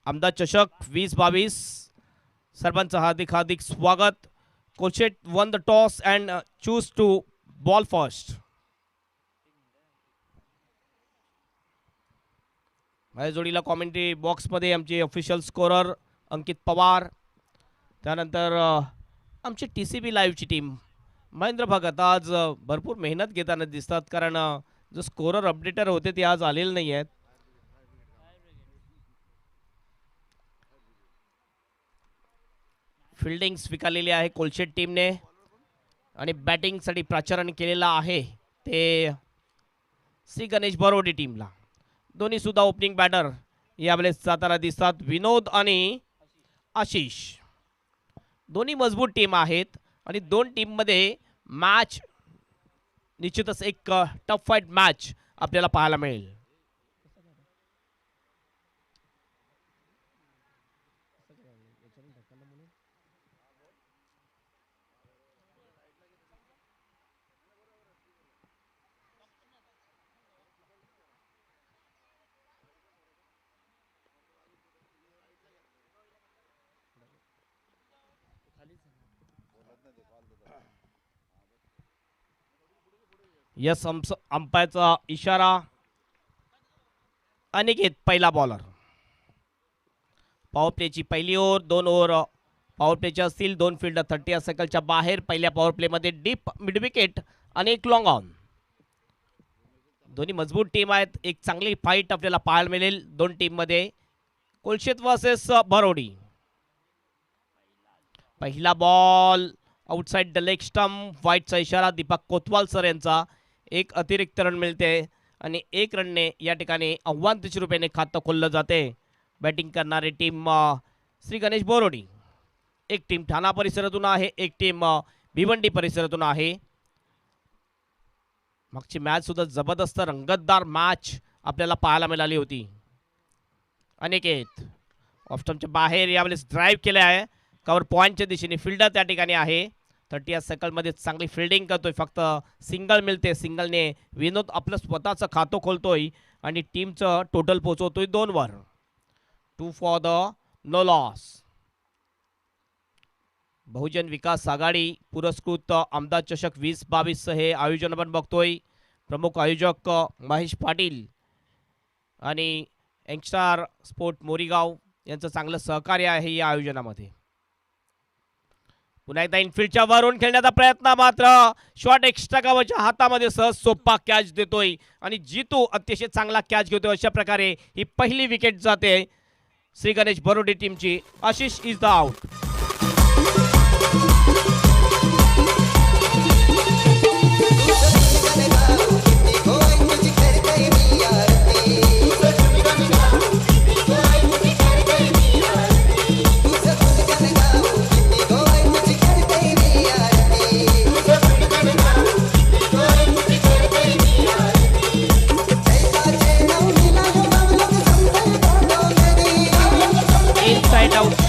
आमदार चषक 2022 सर्वांचं हार्दिक स्वागत. कोलशेट won the toss and choose to ball first. माझ्या जोडीला कॉमेंट्री बॉक्समध्ये आमचे ऑफिशियल स्कोरर अंकित पवार, त्यानंतर आमची TCB लाईव्हची टीम महेंद्र भगत आज भरपूर मेहनत घेताना दिसतात, कारण जो स्कोरर अपडेटर होते ते आज आलेले नाही आहेत. फिल्डिंग स्वीकारलेली आहे कोलशेट टीमने आणि बॅटिंगसाठी प्राचार्याने केलेला आहे ते श्री गणेश बरोडे टीमला. दोन्ही सुद्धा ओपनिंग बॅटर यावेळेस जाताना दिसतात. विनोद आणि आशिष दोन्ही मजबूत टीम आहेत आणि दोन टीममध्ये मॅच निश्चितच एक टफ फाईट मॅच आपल्याला पाहायला मिळेल. यस अंपायरचा इशारा. अनिकेत पहिला बॉलर. पॉवर प्लेची पहिली ओव्हर, 2 ओव्हर पॉवर प्लेच्या असतील. 2 फिल्डर 30 सर्कलच्या बाहेर. पहिल्या पॉवर प्लेमध्ये डीप मिड विकेट आणि एक लॉंग ऑन. दोन्ही मजबूत टीम आहेत. एक चांगली फाईट आपल्याला पाहायला मिळेल दोन टीममध्ये. कोलशेत वर्सेस बरोडी. पहिला ball outside the leg stump. व्हाईटचा इशारा दीपक कोतवाल सर यांचा. एक अतिरिक्त रन मिळते आणि 1 रनने या ठिकाणी आव्हान रुपयाने खातं खोललं जाते. बॅटिंग करणारी टीम श्री गणेश बोरोडी. एक टीम ठाणा परिसरातून आहे, एक टीम भिवंडी परिसरातून आहे. मागची मॅच सुद्धा जबरदस्त रंगतदार मॅच आपल्याला पाहायला मिळाली होती. अनिकेत ऑफस्टंपच्या बाहेर यावेळेस ड्राईव्ह केले आहे. कव्हर पॉईंटच्या दिशेने फिल्डर त्या ठिकाणी आहे. 30 सर्कलमध्ये चांगली फिल्डिंग करतोय. फक्त सिंगल मिळते. सिंगलने विनोद आपलं स्वतःचं खातं खोलतोय आणि टीमचं टोटल पोहोचवतोय 2 वर. 2 फॉर द नो लॉस. बहुजन विकास आघाडी पुरस्कृत आमदार चषक 2022 हे आयोजन आपण बघतोय. प्रमुख आयोजक महेश पाटील आणि यंगस्टार स्पोर्ट मोरीगाव यांचं चांगलं सहकार्य आहे या आयोजनामध्ये. पुन्हा एकदा इनफिल्डच्या वरून खेळण्याचा प्रयत्न, मात्र शॉट एक्स्ट्रा कव्हरच्या हातामध्ये सहज सोपा कॅच देतोय आणि जितू अतिशय चांगला कॅच घेतोय. अशा प्रकारे ही पहिली विकेट जाते श्री गणेश बरोडी टीमची. Ashish is the out.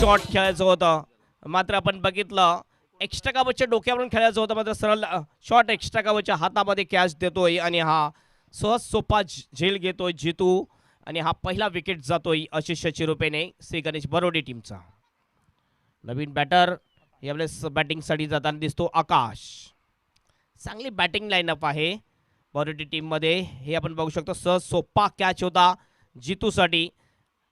Shot खेळायचं होतं, मात्र आपण बघितलं एक्स्ट्रा कव्हरच्या डोक्यावरून खेळायचं होतं, मात्र सरळ शॉट एक्स्ट्रा कव्हरच्या हातामध्ये कॅच देतोय आणि हा सहज सोपा झेल घेतोय जितू आणि हा पहिला विकेट जातोय आशिष रुपयाने श्री गणेश बरोडी टीमचा. नवीन बॅटर यावेळेस बॅटिंगसाठी जाताना दिसतो आकाश. चांगली बॅटिंग लाईनअप आहे बरोडी टीममध्ये. हे आपण बघू शकतो. सहज सोपा कॅच होता जितूसाठी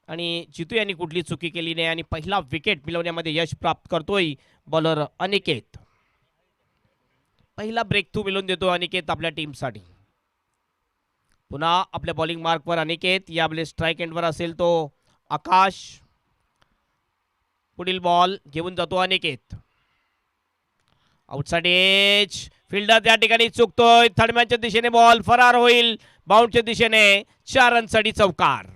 आणि जितू यांनी कुठली चुकी केली नाही आणि पहिला विकेट मिळवण्यामध्ये यश प्राप्त करतोय बॉलर अनिकेत. पहिला ब्रेक थ्रू मिळवून देतो अनिकेत आपल्या टीमसाठी. पुन्हा आपल्या बॉलिंग मार्कवर अनिकेत. यावेळेस स्ट्राईक एंडवर असेल तो आकाश. पुढील बॉल घेऊन जातो अनिकेत. Outside age. फिल्डर त्या ठिकाणी चुकतोय. थर्डमॅनच्या दिशेने बॉल फरार होईल. बाउंडच्या दिशेने 4 रनसाठी चौकार.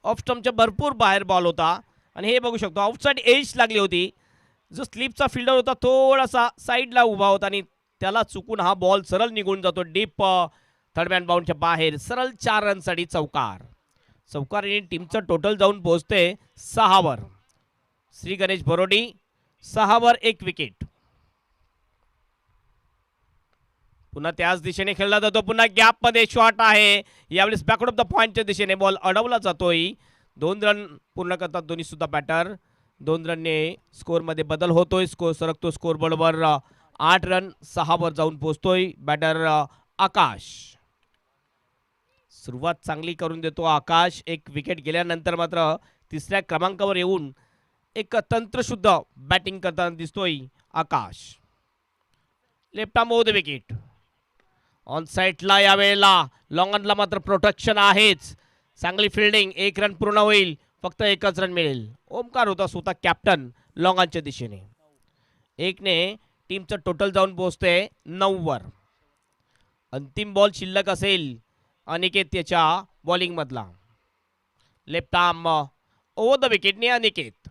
ऑफ स्टंपच्या भरपूर बाहेर बॉल होता आणि हे बघू शकतो आउटसाइड एज लागली होती. जो स्लिपचा फिल्डर होता थोडासा साईडला उभा होता आणि त्याला चुकून हा बॉल सरळ निघून जातो डीप थर्डमॅन बाउंडच्या बाहेर. सरळ 4 रनसाठी चौकार. चौकार आणि टीमचं टोटल जाऊन पोहोचते 6 वर. श्री गणेश बरोडी 6 1 विकेट. पुन्हा त्याच दिशेने खेळला जातो. पुन्हा गॅप मध्ये शॉट आहे. यावेळेस बॅकवर्ड ऑफ द पॉइंटच्या दिशेने बॉल अडवला जातोय. 2 रन पूर्ण करतात दोन्ही सुद्धा बॅटर. 2 रनने स्कोर मध्ये बदल होतोय. स्कोर सरकतो. स्कोर बरोबर 8 रन 6 वर जाऊन पोहोचतोय बॅटर आकाश. सुरुवात चांगली करून देतो आकाश. एक विकेट गेल्यानंतर मात्र तिसऱ्या क्रमांकावर येऊन एक तंत्रशुद्ध बॅटिंग करताना दिसतोय Akash. Left arm over the wicket. On साईडला यावेळेला लॉंगनला मात्र प्रोटेक्शन आहेच. चांगली फिल्डिंग. 1 रन पूर्ण होईल. फक्त 1च रन मिळेल. ओमकार होता स्वतः कॅप्टन लॉंगनच्या दिशेने. 1 ने टीमचं टोटल जाऊन पोहोचते 9 वर. अंतिम बॉल शिल्लक असेल अनिकेत याच्या बॉलिंग मधला. लेफ्ट आर्म ओव्हर द विकेटने अनिकेत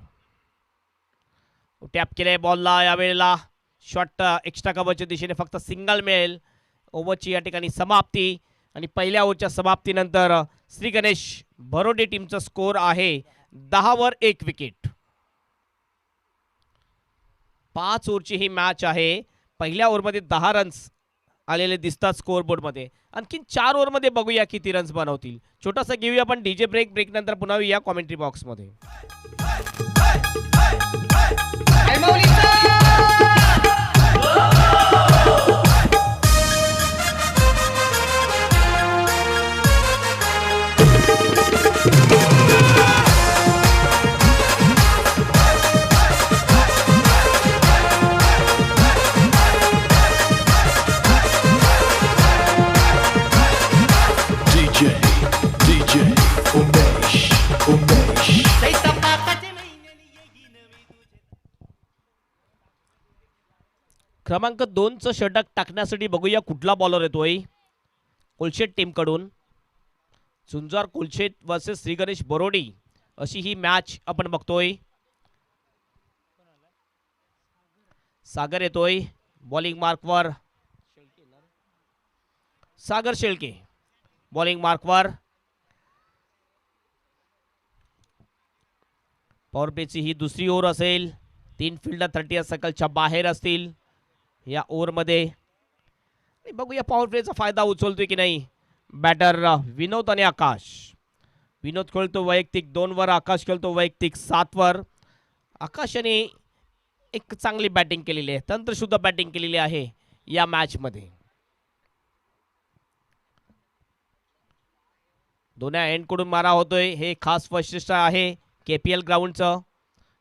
टॅप केले बॉलला. यावेळेला शॉट एक्स्ट्रा कव्हरच्या दिशेने फक्त सिंगल मिळेल. ओव्हरची या ठिकाणी समाप्ती आणि पहिल्या ओव्हरच्या समाप्तीनंतर श्री गणेश भरोडे टीमचा स्कोर आहे 10 वर 1 विकेट. 5 ओव्हरची ही मॅच आहे. पहिल्या ओव्हरमध्ये 10 रन्स आलेले दिसतात स्कोर बोर्डमध्ये. आणखीन 4 ओव्हरमध्ये बघूया किती रन्स बनवतील. छोटासा घेऊया आपण डीजे ब्रेक. ब्रेक नंतर पुन्हा येऊया कॉमेंट्री बॉक्समध्ये. क्रमांक 2चं षटक टाकण्यासाठी बघूया कुठला बॉलर येतोय. कोलशेट टीम कडून झुंजार कोलशेट वर्सेस श्री गणेश बरोडी अशी ही मॅच आपण बघतोय. सागर येतोय बॉलिंग मार्कवर. सागर शेळके बॉलिंग मार्कवर. पॉवर प्लेची ही दुसरी ओव्हर असेल. 3 फिल्डर 30 सर्कलच्या बाहेर असतील या ओव्हरमध्ये. बघूया पॉवर प्लेचा फायदा उचलतोय की नाही बॅटर विनोद आणि आकाश. विनोद खेळतो वैयक्तिक 2 वर. आकाश खेळतो वैयक्तिक 7 वर. आकाशाने एक चांगली बॅटिंग केलेली आहे. तंत्रशुद्ध बॅटिंग केलेली आहे या मॅच मध्ये. दोन्ही एंड कडून मारा होतोय. हे खास वैशिष्ट्य आहे KPL ग्राउंडचं.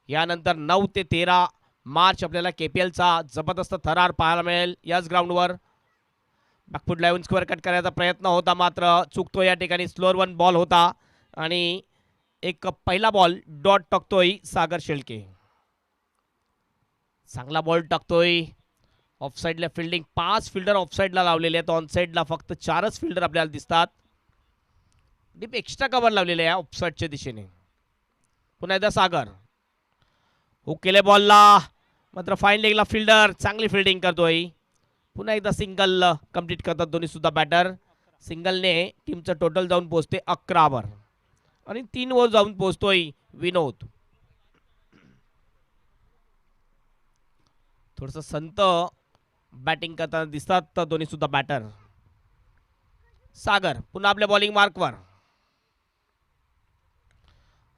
यानंतर 9 ते 13 मार्च आपल्याला KPLचा जबरदस्त थरार पाहायला मिळेल याच ग्राउंडवर. बॅकफूट लावून स्क्वेअर कट करायचा प्रयत्न होता मात्र चुकतो. या ठिकाणी स्लोअर 1 बॉल होता आणि एक पहिला बॉल डॉट टाकतोय सागर शेळके. चांगला बॉल टाकतोय. ऑफसाईडला फिल्डिंग 5 फिल्डर ऑफसाईडला लावलेले आहेत. ऑनसाईडला फक्त 4च फिल्डर आपल्याला दिसतात. डीप एक्स्ट्रा कव्हर लावलेले आहे ऑफसाईडच्या दिशेने. पुन्हा एकदा सागर हुक केले बॉलला मात्र फाईन लेगला फिल्डर चांगली फिल्डिंग करतोय. पुन्हा एकदा सिंगल कंप्लीट करतात दोन्ही सुद्धा बॅटर. सिंगलने टीमचं टोटल जाऊन पोहोचते 11 वर आणि 3 वर जाऊन पोहोचतोय विनोद. थोडंसं संत बॅटिंग करताना दिसतात दोन्ही सुद्धा बॅटर. सागर पुन्हा आपल्या बॉलिंग मार्कवर.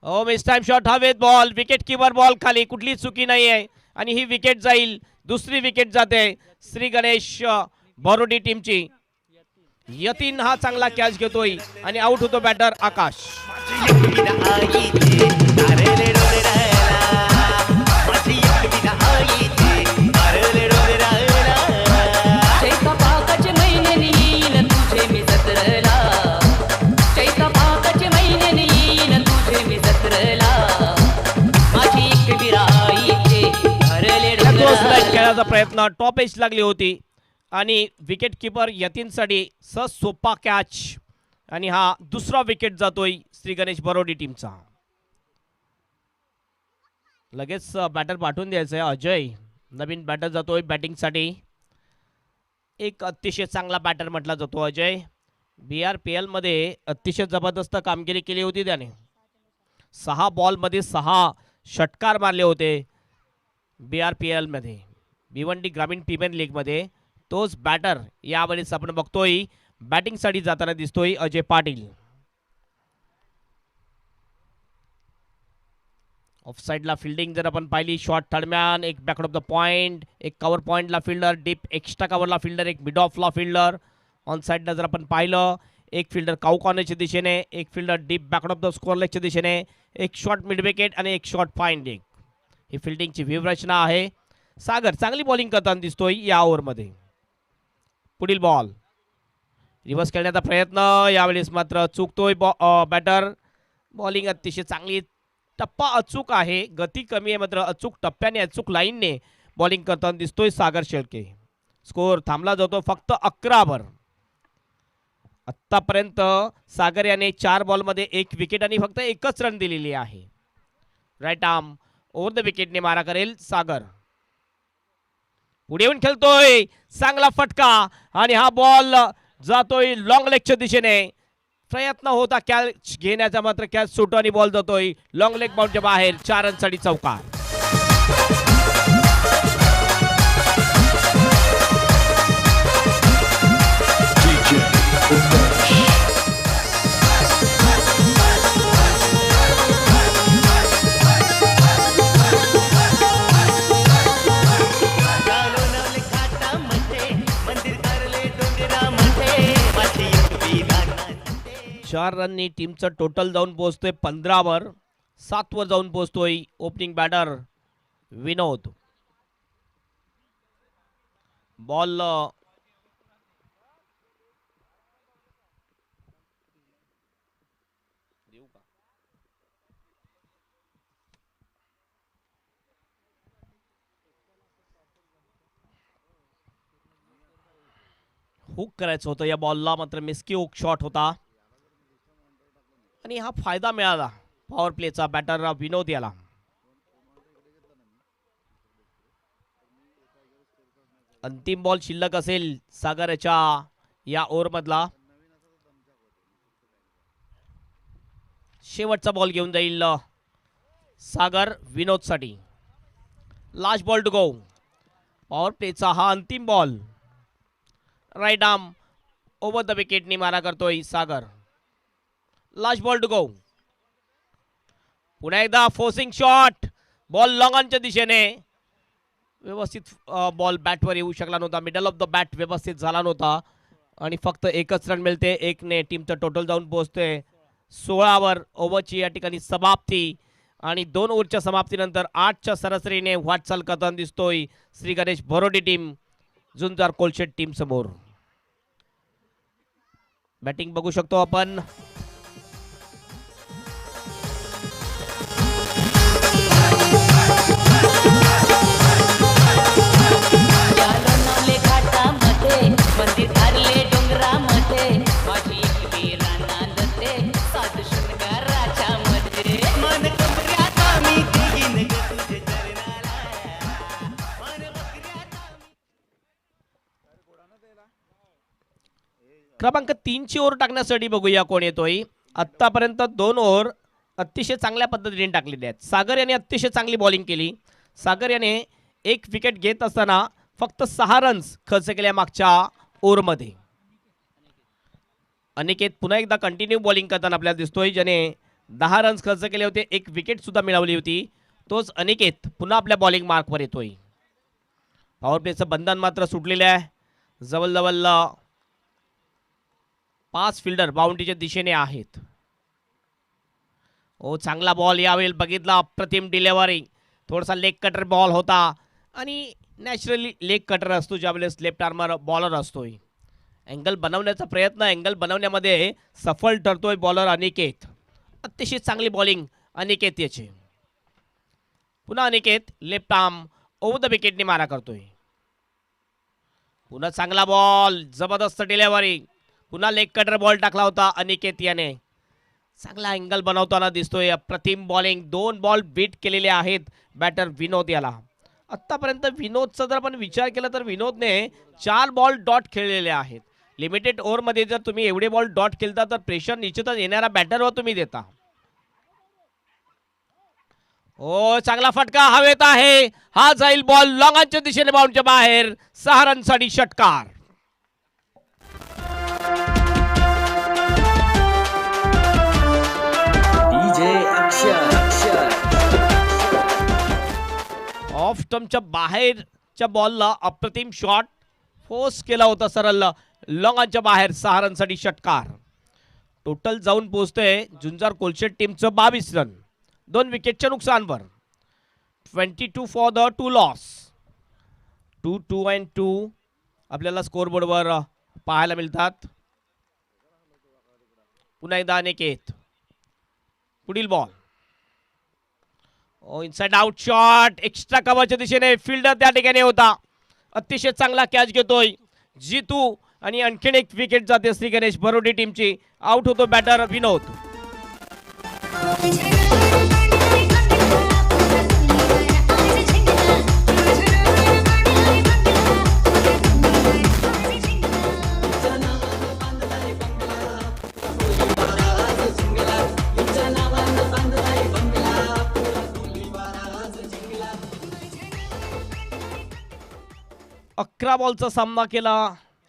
ओ मिस टाइम शॉट हवेत बॉल. विकेट किपर बॉल खाली. कुठली चुकी नाही आहे आणि ही विकेट जाईल. दुसरी विकेट जाते श्री गणेश बरोडी टीमची. यतीन हा चांगला कॅच घेतोय आणि आउट होतो बॅटर आकाश. खेळाचा प्रयत्न टॉप एज लागली होती आणि विकेट किपर यतीनसाठी सहज सोपा कॅच आणि हा दुसरा विकेट जातोय श्री गणेश बरोडी टीमचा. लगेच बॅटर पाठवून द्यायचंय. अजय नवीन बॅटर जातोय बॅटिंगसाठी. एक अतिशय चांगला बॅटर म्हटला जातो अजय. BRPL मध्ये अतिशय जबरदस्त कामगिरी केली होती त्याने. 6 बॉलमध्ये 6 षटकार मारले होते. BRPL मध्ये भिवंडी ग्रामीण प्रीमियर लीग मध्ये तोच बॅटर यावेळेस आपण बघतोय बॅटिंगसाठी जाताना दिसतोय अजय पाटील. ऑफ साइडला फिल्डिंग जर आपण पाहिली शॉट दरम्यान एक बॅक ऑफ द पॉइंट, एक कव्हर पॉइंटला फिल्डर, डीप एक्स्ट्रा कव्हरला फिल्डर, एक मिड ऑफला फिल्डर. ऑन साइडला जर आपण पाहिलं एक फिल्डर काऊ कॉर्नरच्या दिशेने, एक fielder deep back of the square लेगच्या दिशेने, एक शॉट मिड विकेट आणि एक शॉट फाइंडिंग. ही फिल्डिंगची व्यूहरचना आहे. सागर चांगली बॉलिंग करताना दिसतोय या ओव्हरमध्ये. पुढील बॉल रिव्हर्स खेळण्याचा प्रयत्न यावेळेस मात्र चुकतोय बॅटर. बॉलिंग अतिशय चांगली, टप्पा अचूक आहे, गती कमी आहे मात्र अचूक टप्प्याने अचूक लाईनने बॉलिंग करताना दिसतोय सागर शेळके. स्कोअर थांबला जातो फक्त 11 आत्तापर्यंत सागर याने 4 बॉलमध्ये 1 विकेट आणि फक्त 1च रन दिलेली आहे. राईट आर्म ओव्हर द विकेटने मारा करेल सागर. पुढे येऊन खेळतोय चांगला फटका आणि हा बॉल जातोय लॉंग लेगच्या दिशेने. प्रयत्न होता कॅच घेण्याचा मात्र कॅच सुटतो आणि बॉल जातोय लॉंग लेग बाउंडच्या बाहेर. 4 रनसाठी चौकार. चार रननी टीमचं टोटल जाऊन पोहोचतोय 15 7 वर जाऊन पोहोचतोय ओपनिंग बॅटर विनोद. बॉल हुक करायचं होतं या बॉलला मात्र मिस्की हुक शॉट होता आणि हा फायदा मिळाला पॉवर प्लेचा बॅटर विनोद याला. अंतिम बॉल शिल्लक असेल सागरच्या या ओव्हर मधला. शेवटचा बॉल घेऊन जाईल सागर विनोद साठी. Last ball to go. Power प्लेचा हा अंतिम ball. Right arm over the विकेटनी मारा करतोय Sagar. Last ball to go. पुन्हा एकदा फोर्सिंग शॉट. बॉल लॉंग ऑनच्या दिशेने. व्यवस्थित बॉल बॅटवर येऊ शकला नव्हता. मिडल ऑफ द बॅट व्यवस्थित झाला नव्हता आणि फक्त 1च रन मिळते. 1 ने टीमचं टोटल जाऊन पोहोचते 16 ओव्हरची या ठिकाणी समाप्ती. आणि 2 ओव्हरच्या समाप्तीनंतर 8च्या सरासरीने वाटचाल करताना दिसतोय श्री गणेश भरोडी टीम झुंजार कोलशेट टीम समोर. बॅटिंग बघू शकतो आपण. क्रमांक 3ची ओव्हर टाकण्यासाठी बघूया कोण येतोय. आत्तापर्यंत 2 ओव्हर अतिशय चांगल्या पद्धतीने टाकलेले आहेत. सागर याने अतिशय चांगली बॉलिंग केली. सागर याने 1 विकेट घेत असताना फक्त 6 रन्स खर्च केल्या मागच्या ओव्हरमध्ये. अनिकेत पुन्हा एकदा कंटिन्यू बॉलिंग करताना आपल्याला दिसतोय, ज्याने 10 रन्स खर्च केले होते, 1 विकेट सुद्धा मिळवली होती. तोच अनिकेत पुन्हा आपल्या बॉलिंग मार्कवर येतोय. पॉवर प्लेचं बंधन मात्र सुटलेलं आहे. जवळजवळ 5 फिल्डर बाउंड्रीच्या दिशेने आहेत. ओ चांगला बॉल यावेळी बघितला. अप्रतिम डिलेव्हरी. थोडासा लेग कटर बॉल होता आणि नॅचरली लेग कटर असतो ज्यावेळेस लेफ्ट आर्मर बॉलर असतोय. अँगल बनवण्याचा प्रयत्न, अँगल बनवण्यामध्ये सफल ठरतोय बॉलर अनिकेत. अतिशय चांगली बॉलिंग अनिकेत याची. पुन्हा Aniket left arm over the विकेटने मारा करतोय. पुन्हा चांगला बॉल, जबरदस्त डिलेव्हरी. पुन्हा लेग कटर बॉल टाकला होता अनिकेत याने. चांगला अँगल बनवताना दिसतोय. अप्रतिम बॉलिंग. 2 बॉल बीट केलेले आहेत बॅटर विनोद याला. आत्तापर्यंत विनोदचा जर आपण विचार केला तर विनोदने 4 बॉल डॉट खेळलेले आहेत. लिमिटेड ओव्हरमध्ये जर तुम्ही एवढे बॉल डॉट खेळता तर प्रेशर निश्चितच येणारा बॅटरवर तुम्ही देता. हो, चांगला फटका हवेत आहे. हा जाईल बॉल लॉंगांच्या दिशेने बाउंडच्या बाहेर. 6 रनसाठी षटकार. ऑफ स्टंपच्या बाहेरच्या बॉलला अप्रतिम शॉट फोर्स केला होता सरळ लॉंगांच्या बाहेर. 6 रनसाठी षटकार. टोटल जाऊन पोहोचतोय झुंजार कोलशेट टीमचं 22 रन 2 विकेटच्या नुकसानवर. 22 फॉर द 2 लॉस. 2 अँड 2 आपल्याला स्कोरबोर्डवर पाहायला मिळतात. पुन्हा एकदा अनिकेत. पुढील ball. Inside out shot. Extra कव्हरच्या दिशेने फिल्डर त्या ठिकाणी होता. अतिशय चांगला कॅच घेतोय जितू आणि आणखीन एक विकेट जाते श्री गणेश बरोडी टीमची. आउट होतो बॅटर विनोद. अकरा बॉलचा सामना केला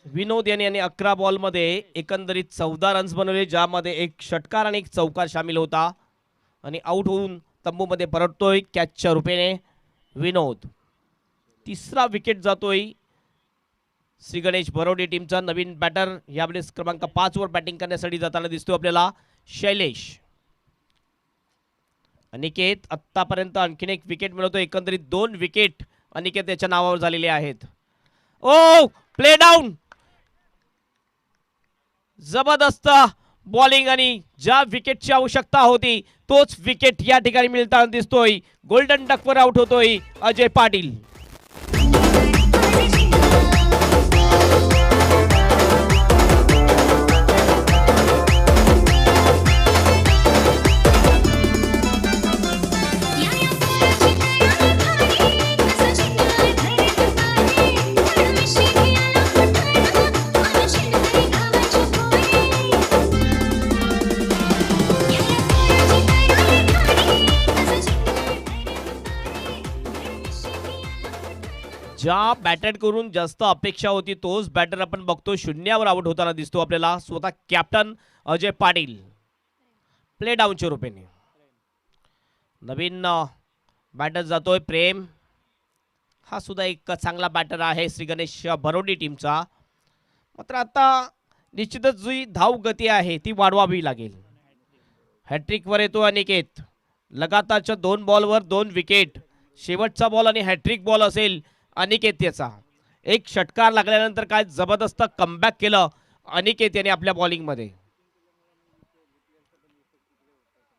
विनोद यांनी आणि 11 बॉलमध्ये एकंदरीत 14 रन्स बनवले, ज्यामध्ये एक षटकार आणि एक चौकार सामील होता. आणि आउट होऊन तंबूमध्ये परततोय कॅचच्या रूपेने विनोद. तिसरा विकेट जातोय श्री गणेश बरोडी टीमचा. नवीन बॅटर यावेळेस क्रमांक 5 वर बॅटिंग करण्यासाठी जाताना दिसतो आपल्याला शैलेश. अनिकेत आत्तापर्यंत आणखीन एक विकेट मिळवतो. एकंदरीत 2 विकेट अनिकेत याच्या नावावर झालेले आहेत. ओ प्ले डाऊन. जबरदस्त बॉलिंग आणि ज्या विकेटची आवश्यकता होती तोच विकेट या ठिकाणी मिळताना दिसतोय. गोल्डन डकवर आउट होतोय अजय पाटील. ज्या बॅटर करून जास्त अपेक्षा होती तोच बॅटर आपण बघतो शून्यावर आउट होताना दिसतो आपल्याला. स्वतः कॅप्टन अजय पाटील प्ले डाऊनच्या रूपेने. नवीन बॅटर जातोय प्रेम. हा सुद्धा एक चांगला बॅटर आहे श्री गणेश बरोडी टीमचा. मात्र आता निश्चितच जी धाव गती आहे ती वाढवावी लागेल. हॅट्रिकवर येतो अनिकेत. लगातारच्या 2 बॉलवर 2 विकेट. शेवटचा बॉल आणि हॅट्रिक बॉल असेल अनिकेत याचा. एक षटकार लागल्यानंतर काय जबरदस्त कमबॅक केलं अनिकेत याने आपल्या बॉलिंगमध्ये.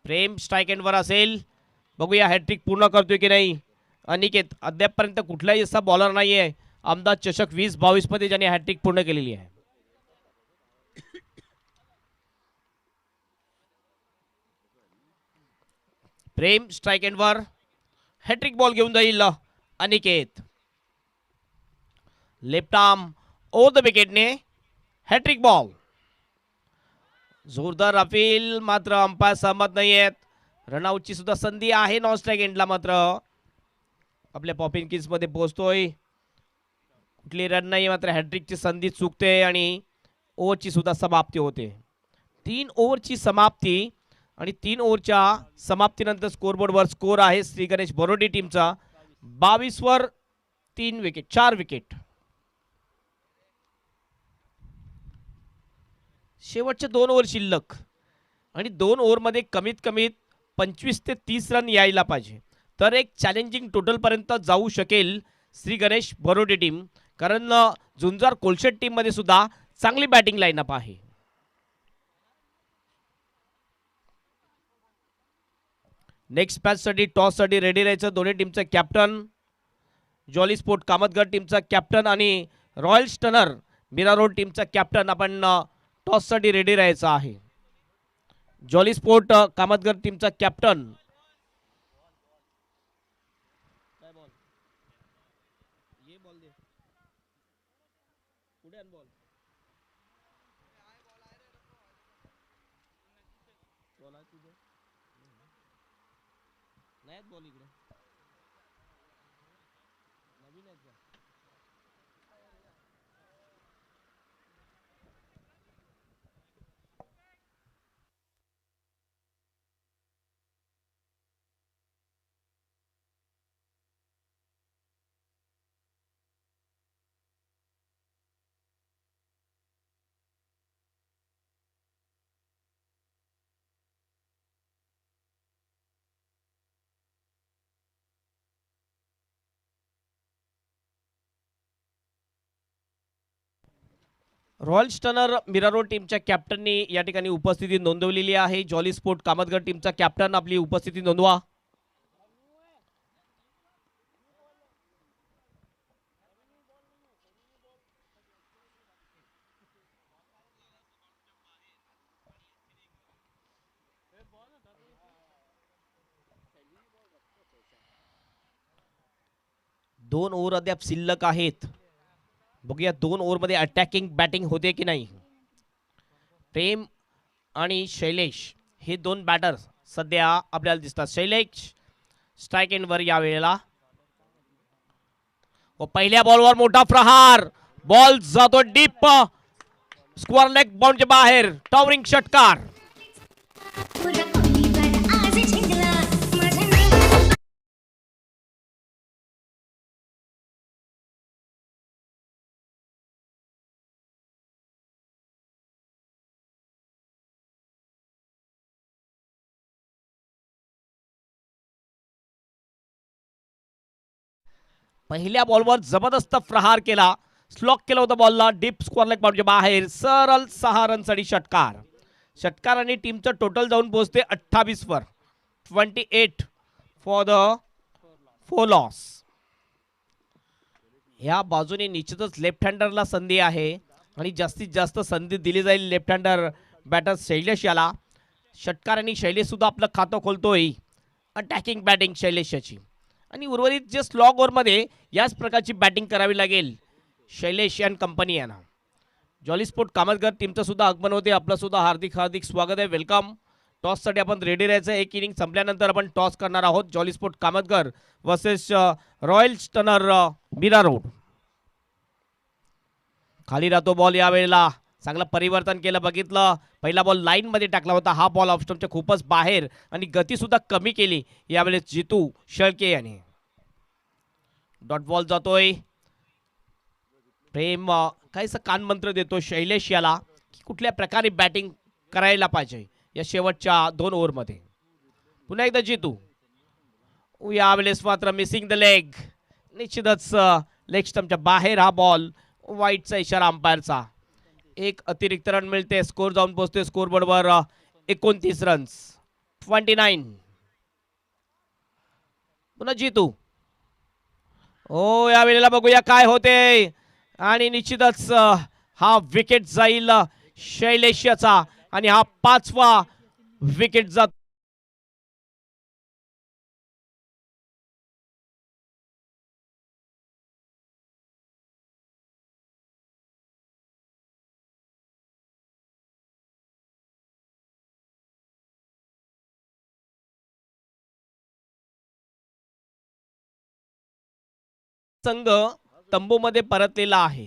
प्रेम स्ट्राइक एंडवर असेल. बघूया हॅट्रिक पूर्ण करतोय की नाही अनिकेत. अद्यापपर्यंत कुठलाही असा बॉलर नाहीये अहमदाबाद चषक 2022 मध्ये ज्याने हॅट्रिक पूर्ण केलेली आहे. प्रेम स्ट्राइक एंडवर हॅट्रिक बॉल घेऊन जाईल Aniket. Left arm over the विकेटने हॅट्रिक बॉल. जोरदार अपील मात्र अंपायर सहमत नाही आहेत. रनआउटची सुद्धा संधी आहे नॉन स्ट्राइक एंडला. मात्र आपल्या पॉपिंग किंग्स मध्ये पोहोचतोय. कुठली रन नाही मात्र हॅट्रिकची संधी चुकते आणि ओव्हरची सुद्धा समाप्ती होते. 3 ओव्हरची समाप्ती आणि 3 ओव्हरच्या समाप्तीनंतर स्कोरबोर्डवर स्कोर आहे श्री गणेश बरोडी टीमचा 22 वर 3 विकेट 4 विकेट. शेवटच्या 2 ओव्हर शिल्लक आणि 2 ओव्हरमध्ये कमीत कमीत 25 ते 30 रन यायला पाहिजे तर एक चॅलेंजिंग टोटलपर्यंत जाऊ शकेल श्री गणेश बरोडी टीम. कारण झुंजार कोलशेट टीममध्ये सुद्धा चांगली बॅटिंग लाईनअप आहे. नेक्स्ट मॅचसाठी टॉससाठी रेडी राहायचं दोन्ही टीमचं कॅप्टन. जॉली स्पोर्ट कामतगड टीमचा कॅप्टन आणि रॉयल स्टनर मीरा रोड टीमचा कॅप्टन आपण टॉससाठी रेडी राहायचं आहे. जॉली स्पोर्ट कामतगड टीमचा कॅप्टन रॉयल स्टनर मिरारो टीमच्या कॅप्टननी या ठिकाणी उपस्थिती नोंदवलेली आहे. जॉली स्पोर्ट कामतगड टीमचा कॅप्टन आपली उपस्थिती नोंदवा. दोन ओव्हर अद्याप शिल्लक आहेत. बघूया 2 ओव्हरमध्ये अटॅकिंग बॅटिंग होते की नाही. प्रेम आणि शैलेश हे 2 बॅटर सध्या आपल्याला दिसतात. शैलेश स्ट्राईक एंडवर या वेळेला व पहिल्या बॉलवर मोठा प्रहार. बॉल जातो डीप स्क्वेअर लेग बाउंडच्या बाहेर. टॉवरिंग षटकार. पहिल्या बॉलवर जबरदस्त प्रहार केला. स्लॉक केला होता बॉलला डीप स्क्वेअर लेग बाउंडच्या बाहेर. सरळ 6 रनसाठी षटकार. षटकार आणि टीमचं टोटल जाऊन पोहोचते 28 वर. 28 फॉर द 4 लॉस. ह्या बाजूने निश्चितच लेफ्ट हँडरला संधी आहे आणि जास्तीत जास्त संधी दिली जाईल लेफ्ट हँडर बॅटर शैलेश याला. षटकार आणि शैलेश सुद्धा आपलं खातं खोलतोय. अटॅकिंग बॅटिंग शैलेशची आणि उर्वरित जे स्लॉग ओव्हरमध्ये याच प्रकारची बॅटिंग करावी लागेल शैलेश अँड कंपनी यांना. जॉली स्पोर्ट कामतगड टीमचं सुद्धा आगमन होते. आपलं सुद्धा हार्दिक हार्दिक स्वागत आहे. वेलकम. टॉससाठी आपण रेडी राहायचं. एक इनिंग संपल्यानंतर आपण टॉस करणार आहोत. Jolly Sport Kamatgad versus Royal Stunner Mira Road. खाली राहतो बॉल. या वेळेला चांगलं परिवर्तन केलं. बघितलं पहिला बॉल लाईन मध्ये टाकला होता. हा बॉल ऑफस्टम्पच्या खूपच बाहेर आणि गती सुद्धा कमी केली यावेळेस जितू शेळके याने. डॉट बॉल जातोय. प्रेम काहीसं कानमंत्र देतो शैलेश याला की कुठल्या प्रकारे बॅटिंग करायला पाहिजे या शेवटच्या 2 ओव्हरमध्ये. पुन्हा एकदा जितू. यावेळेस मात्र मिसिंग द लेग. निश्चितच लेग स्टम्पच्या बाहेर हा बॉल. वाईटचा इशारा अंपायरचा. एक अतिरिक्त रन मिळते. स्कोर जाऊन पोहोचते स्कोर बोर्डवर 29 रन्स. 29. पुन्हा जितू. ओ या वेळेला बघूया काय होते आणि निश्चितच हा विकेट जाईल शैलेशचा आणि हा 5वा विकेट जातो. संघ तंबूमध्ये परतलेला आहे.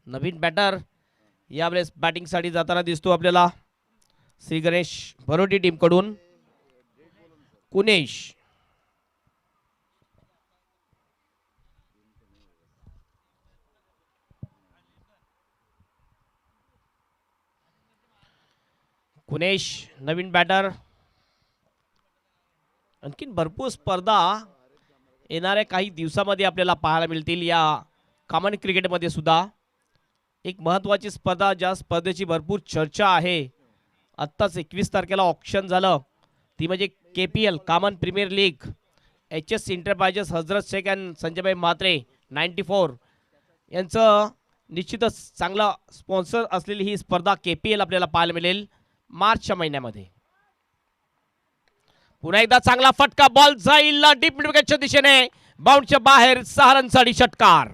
नवीन बॅटर यावेळेस बॅटिंग साठी जाताना दिसतो आपल्याला. श्री गणेश भरोटी टीम कडून कुनेश. कुनेश नवीन बॅटर. आणखीन भरपूर स्पर्धा येणाऱ्या काही दिवसामध्ये आपल्याला पाहायला मिळतील या कॉमन क्रिकेटमध्ये सुद्धा. एक महत्त्वाची स्पर्धा ज्या स्पर्धेची भरपूर चर्चा आहे. आत्ताच 21 तारखेला ऑप्शन झालं. ती म्हणजे KPL common premier league. HS enterprises Hazrat Shaikh and Sanjaybhai Mhatre 94 यांचं निश्चितच चांगला स्पॉन्सर असलेली ही स्पर्धा KPL आपल्याला पाहायला मिळेल मार्चच्या महिन्यामध्ये. पुन्हा एकदा चांगला फटका. बॉल जाईल डीप मिड विकेटच्या दिशेने. बाउंडच्या बाहेर 6 रनसाठी षटकार.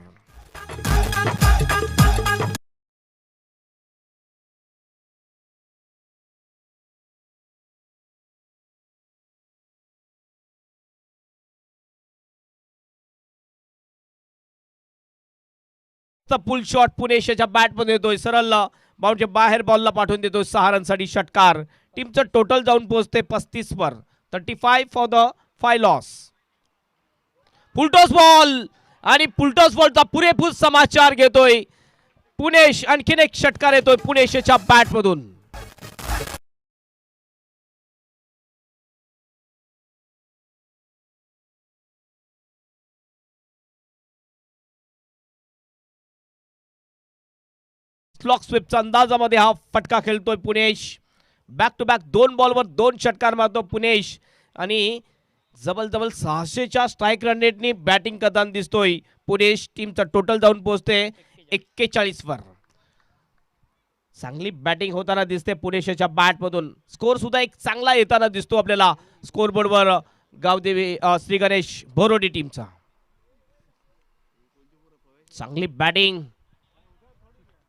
पुल शॉट पुणेशच्या बॅटमध्ये येतोय, सरळ बाउंडच्या बाहेर बॉलला पाठवून देतोय 6 रनसाठी षटकार. टीमचं टोटल जाऊन पोहोचते 35 वर. 35 for the 5 loss. Full toss ball आणि फुलटॉस बॉलचा पुरेपूर समाचार घेतोय पुणेश. आणखीन एक षटकार येतोय पुणेशच्या बॅटमधून. क्लॉक स्वीपच्या अंदाजामध्ये हा फटका खेळतोय पुणेश. बॅक टू बॅक 2 बॉलवर 2 षटकार मारतो पुणेश आणि जवळ 600च्या स्ट्राईक रन रेटनी बॅटिंग करताना दिसतोय पुणेश. टीमचा टोटल जाऊन पोहोचते 41 वर. चांगली बॅटिंग होताना दिसते पुणेशच्या बॅटमधून. स्कोर सुद्धा एक चांगला येताना दिसतो आपल्याला स्कोरबोर्डवर गावदेवी श्री गणेश बोरोडी टीमचा. चांगली बॅटिंग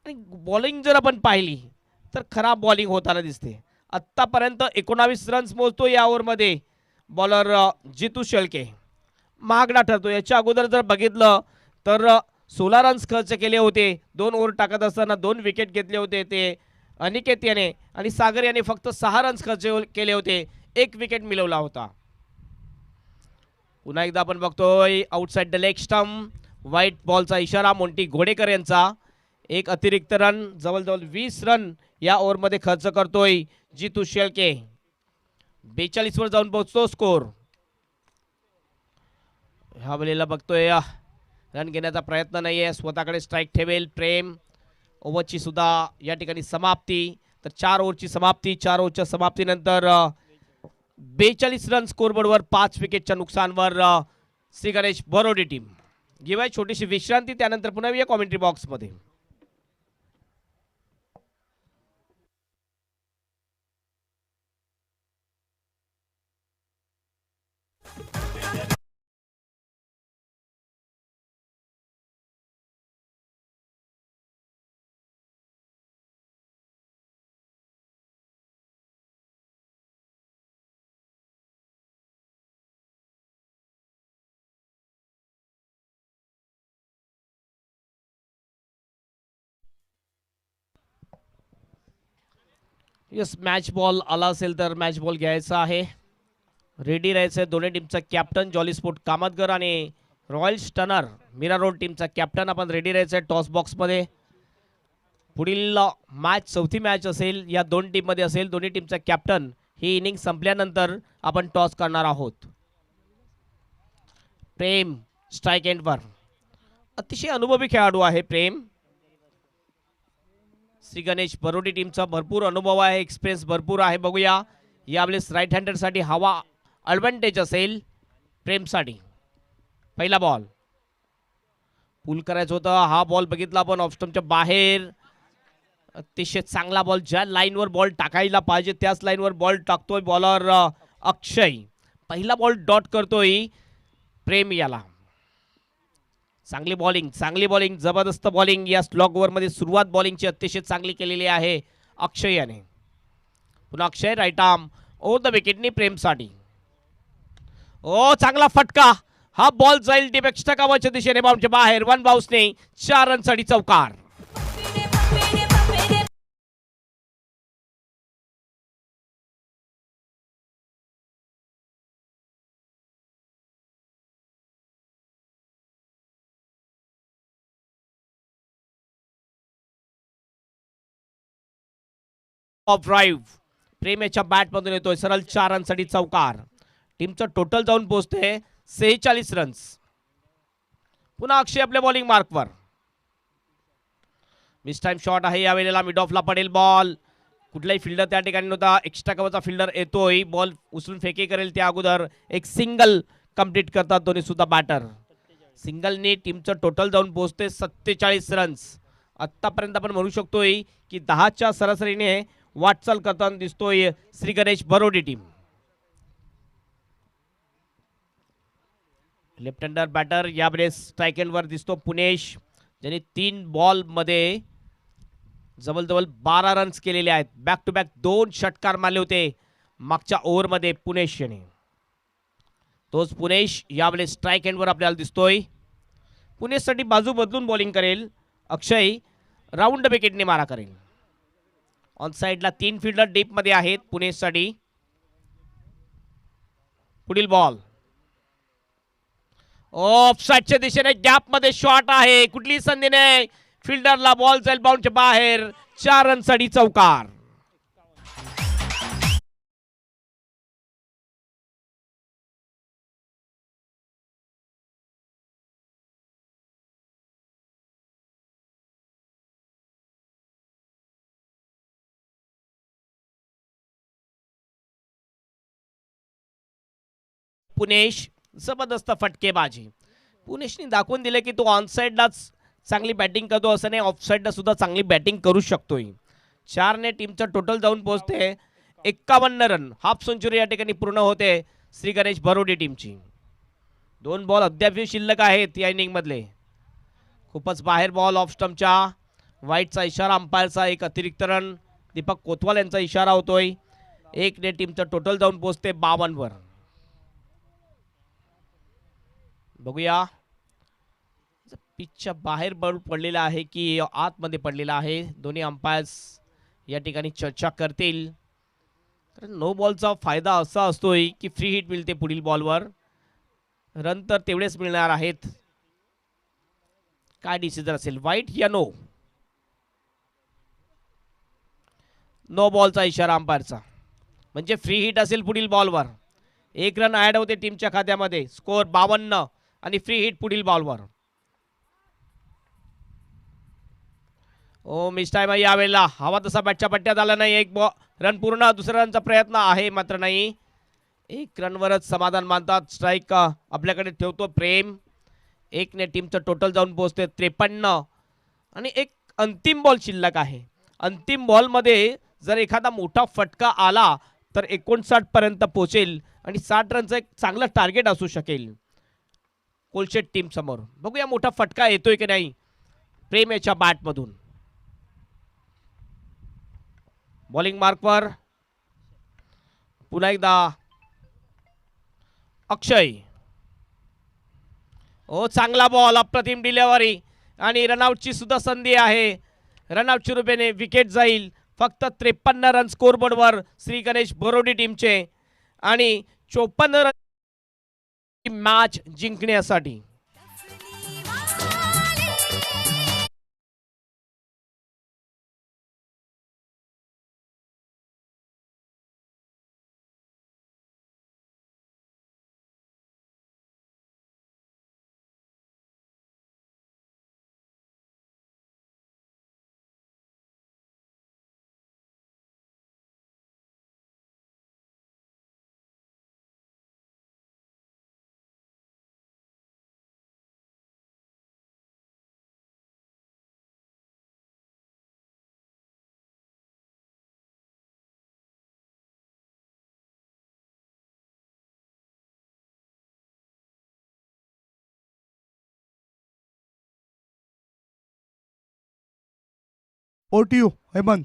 आणि बॉलिंग जर आपण पाहिली तर खराब बॉलिंग होताना दिसते. आतापर्यंत 19 रन्स मोजतो या ओव्हरमध्ये बॉलर जितू शेळके. महागडा ठरतो. याच्या अगोदर जर बघितलं तर 16 रन्स खर्च केले होते 2 ओव्हर टाकत असताना. 2 विकेट घेतले होते ते अनिकेत याने आणि सागर याने फक्त 6 रन्स खर्च केले होते. 1 विकेट मिळवला होता. पुन्हा एकदा आपण बघतोय outside the leg stump. White बॉलचा इशारा मोंटी घोडेकर यांचा. एक अतिरिक्त रन जवळ 20 रन या ओव्हरमध्ये खर्च करतोय जितू शेळके. 42 वर जाऊन पोहोचतो स्कोर. ह्या वेळेला बघतोय रन घेण्याचा प्रयत्न नाहीये. स्वतःकडे स्ट्राईक ठेवेल प्रेम. ओव्हरची सुद्धा या ठिकाणी समाप्ती. तर 4 ओव्हरची समाप्ती. 4 ओव्हरच्या समाप्तीनंतर 42 रन स्कोरबोर्डवर 5 विकेटच्या नुकसानवर श्री गणेश बोरोडी टीम. घेऊया छोटीशी विश्रांती. त्यानंतर पुन्हा या कॉमेंट्री बॉक्समध्ये. यस, मॅच बॉल आला असेल तर मॅच बॉल घ्यायचा आहे. रेडी राहायचं आहे. दोन्ही टीमचा कॅप्टन जॉली स्पोर्ट कामतगर आणि रॉयल स्टनर मीरा रोड टीमचा कॅप्टन आपण रेडी राहायचं आहे टॉस बॉक्समध्ये. पुढील मॅच 4थी मॅच असेल या 2 टीममध्ये असेल. दोन्ही टीमचा कॅप्टन ही इनिंग संपल्यानंतर आपण टॉस करणार आहोत. प्रेम स्ट्राईक एंडवर. अतिशय अनुभवी खेळाडू आहे प्रेम. श्री गणेश बोरोडी टीमचा भरपूर अनुभव आहे. एक्सपिरियन्स भरपूर आहे. बघूया यावेळेस राईट हँडरसाठी हवा ॲडव्हान्टेज असेल प्रेमसाठी. पहिला बॉल पुल करायचं होतं. हा बॉल बघितला आपण ऑफस्टम्पच्या बाहेर. अतिशय चांगला बॉल. ज्या लाईनवर बॉल टाकायला पाहिजे त्याच लाईनवर बॉल टाकतोय बॉलर अक्षय. पहिला बॉल डॉट करतोय प्रेम याला. चांगली बॉलिंग जबरदस्त बॉलिंग या स्लॉग ओव्हरमध्ये. सुरुवात बॉलिंगची अतिशय चांगली केलेली आहे अक्षय याने. पुन्हा अक्षय राईट आर्म ओव्हर द विकेटनी प्रेमसाठी. ओ चांगला फटका. हा बॉल जाईल डीप एक्स्ट्रा कव्हरच्या दिशेने बाउंडच्या बाहेर. 1 बाउन्सने 4 रनसाठी चौकार. ऑफ ड्राईव्ह प्रेम याच्या बॅटमधून येतोय. सरळ 4 रनसाठी चौकार. टीमचं टोटल जाऊन पोहोचते 46 रन्स. पुन्हा अक्षय आपल्या बॉलिंग मार्कवर. मिस टाइम शॉट आहे यावेळेला. मिड ऑफला पडेल बॉल. कुठलाही फिल्डर त्या ठिकाणी नव्हता. एक्स्ट्रा कव्हरचा फिल्डर येतोय. बॉल उचलून फेके करेल त्या अगोदर एक सिंगल कंप्लीट करतात दोन्ही सुद्धा बॅटर. सिंगलने टीमचं टोटल जाऊन पोहोचते 47 रन्स. आत्तापर्यंत आपण म्हणू शकतोय की 10च्या सरासरीने वाटचाल करताना दिसतोय Shri Ganesh Borodi team. Left hander batter यावेळेस स्ट्राईक एंडवर दिसतो पुणेश, ज्याने 3 बॉलमध्ये जवळ 12 रन्स केलेले आहेत. बॅक टू बॅक 2 षटकार मारले होते मागच्या ओव्हरमध्ये पुणेश याने. तोच पुणेश यावेळेस स्ट्राईक एंडवर आपल्याला दिसतोय. पुणेशसाठी बाजू बदलून बॉलिंग करेल अक्षय राऊंड विकेटने मारा करेल. ऑन साइडला 3 फिल्डर डीप मध्ये आहेत पुणेसाठी. पुढील बॉल ऑफ साइडच्या दिशेने गॅप मध्ये शॉट आहे. कुठली संधी नाही. फिल्डरला बॉल जाईल बाउंडच्या बाहेर. 4 रनसाठी चौकार. पुणेश जबरदस्त फटकेबाजी. पुणेशने दाखवून दिले की तो ऑन साइडलाच चांगली बॅटिंग करतो असं नाही, ऑफ साइडला सुद्धा चांगली बॅटिंग करू शकतोय. 4 ने टीमचं टोटल जाऊन पोहोचते 51 रन. हाफ सेंचुरी या ठिकाणी पूर्ण होते श्री गणेश भरोडे टीमची. 2 बॉल अद्याप शिल्लक आहेत या इनिंग मधले. खूपच बाहेर बॉल ऑफ स्टंपच्या. वाईटचा इशारा अंपायरचा. एक अतिरिक्त रन. दीपक कोतवाल यांचा इशारा होतोय. 1 ने टीमचं टोटल जाऊन पोहोचते 52 वर. बघूया पिचच्या बाहेर बॉल पडलेला आहे की आतमध्ये पडलेला आहे. दोन्ही अंपायर्स या ठिकाणी चर्चा करतील. तर नो बॉलचा फायदा असा असतोय की फ्री हिट मिळते पुढील बॉलवर. रन तर तेवढेच मिळणार आहेत. काय डिसिजन असेल, वाईट या नो? नो बॉलचा इशारा अंपायरचा म्हणजे फ्री हिट असेल पुढील बॉलवर. 1 रन ऍड होते टीमच्या खात्यामध्ये. स्कोर 52 आणि फ्री हिट पुढील बॉलवर. ओ मिस टाइम आहे यावेळेला. हवा तसा बॅटच्या पट्ट्यात आला नाही. 1 रन पूर्ण. दुसऱ्या रनचा प्रयत्न आहे मात्र नाही. 1 रनवरच समाधान मानतात. स्ट्राईक आपल्याकडे ठेवतो प्रेम. 1 ने टीमचं टोटल जाऊन पोहोचते 53 आणि एक अंतिम बॉल शिल्लक आहे. अंतिम बॉलमध्ये जर एखादा मोठा फटका आला तर 59 पर्यंत पोहोचेल आणि 60 रनचं एक चांगलं टार्गेट असू शकेल कोलशेट टीम समोर. बघूया मोठा फटका येतोय की नाही प्रेम याच्या बॅटमधून. बॉलिंग मार्कवर पुन्हा एकदा अक्षय. ओ चांगला बॉल. अप्रतिम डिलिव्हरी आणि रनआउटची सुद्धा संधी आहे. रनआउटच्या रूपाने विकेट जाईल. फक्त 53 रन स्कोरबोर्डवर श्री गणेश बोरोडी टीमचे आणि 54 रन मॅच जिंकण्यासाठी. ओटीयू हेमंत.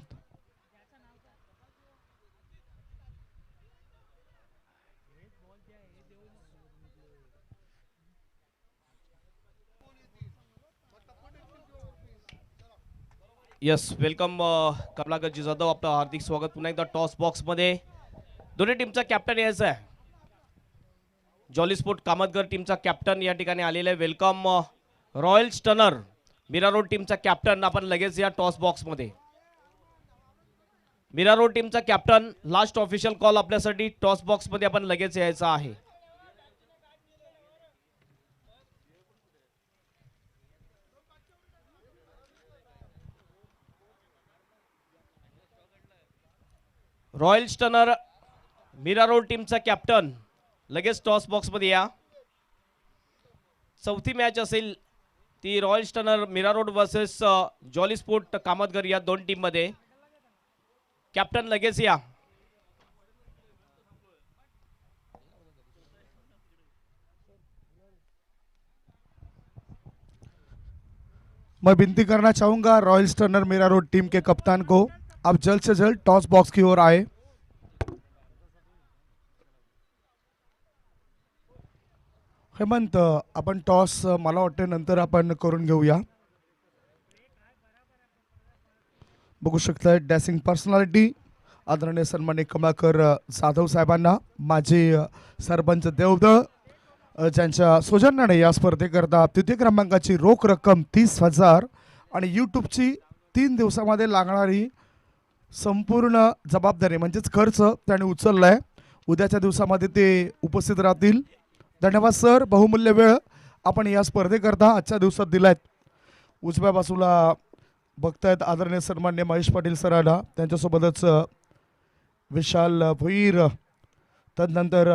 यस वेलकम कमलाकरजी जाधव. आपलं हार्दिक स्वागत पुन्हा एकदा टॉस बॉक्स मध्ये. दोन्ही टीमचा कॅप्टन यायचा आहे. जॉली स्पोर्ट कामतगर टीमचा कॅप्टन या ठिकाणी आलेला आहे. Welcome Royal Stunner Mira Road टीमचा कॅप्टन. आपण लगेच या टॉस बॉक्स मध्ये. मीरा रोड टीमचा कॅप्टन लास्ट ऑफिशियल कॉल आपल्यासाठी टॉस बॉक्स मध्ये आपण लगेच यायचा आहे. रॉयल स्टनर मीरा रोड टीमचा कॅप्टन लगेच टॉस बॉक्स मध्ये या. चौथी मॅच असेल ती Royal Stunner Mira Road versus Jolly sport Kamatgar या दोन टीम मध्ये. कॅप्टन लगेच या. मैं विनती करना चाहूंगा Royal Stunner Mira Road team के कप्तान को आप जल्द से जल्द टॉस बॉक्स की ओर आए. हेमंत आपण टॉस मला वाटते नंतर आपण करून घेऊया. बघू शकताय डॅसिंग पर्सनॅलिटी आदरणीय सन्माननीय कमलाकर जाधव साहेबांना, माजी सरपंच देवदळ ज्यांच्या सौजन्याने या स्पर्धेकरता तृतीय क्रमांकाची रोख रक्कम 30,000 आणि यूट्यूबची 3 दिवसामध्ये लागणारी संपूर्ण जबाबदारी म्हणजेच खर्च त्याने उचललाय. उद्याच्या दिवसामध्ये ते उपस्थित राहतील. धन्यवाद सर, बहुमूल्य वेळ आपण या स्पर्धेकरता आजच्या दिवसात दिलायत. उजव्या बाजूला बघतायत आदरणीय सन्मान्य महेश पाटील सरांना, त्यांच्यासोबतच विशाल भोईर, तदनंतर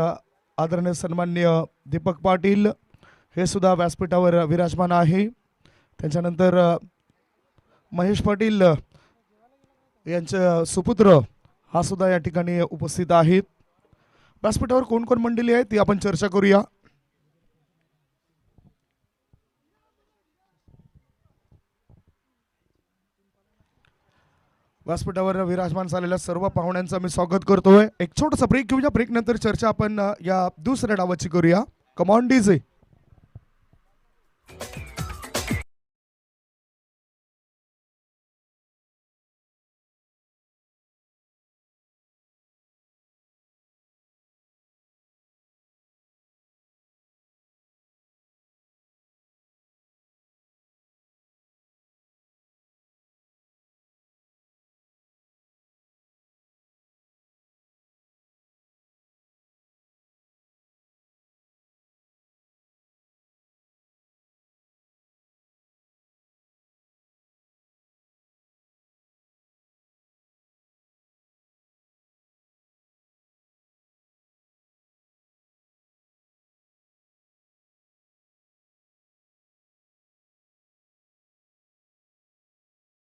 आदरणीय सन्मान्य दीपक पाटील हे सुद्धा व्यासपीठावर विराजमान आहे. त्यांच्यानंतर महेश पाटील यांचे सुपुत्र हा सुद्धा या ठिकाणी उपस्थित आहेत. व्यासपीठावर कोण कोण मंडळी आहे ती आपण चर्चा करूया. व्यासपीठावर विराजमान झालेल्या सर्व पाहुण्यांचं मी स्वागत करतोय. एक छोटासा ब्रेक घेऊया. ब्रेक नंतर चर्चा आपण या दुसऱ्या डावाची करूया. Come on DJ.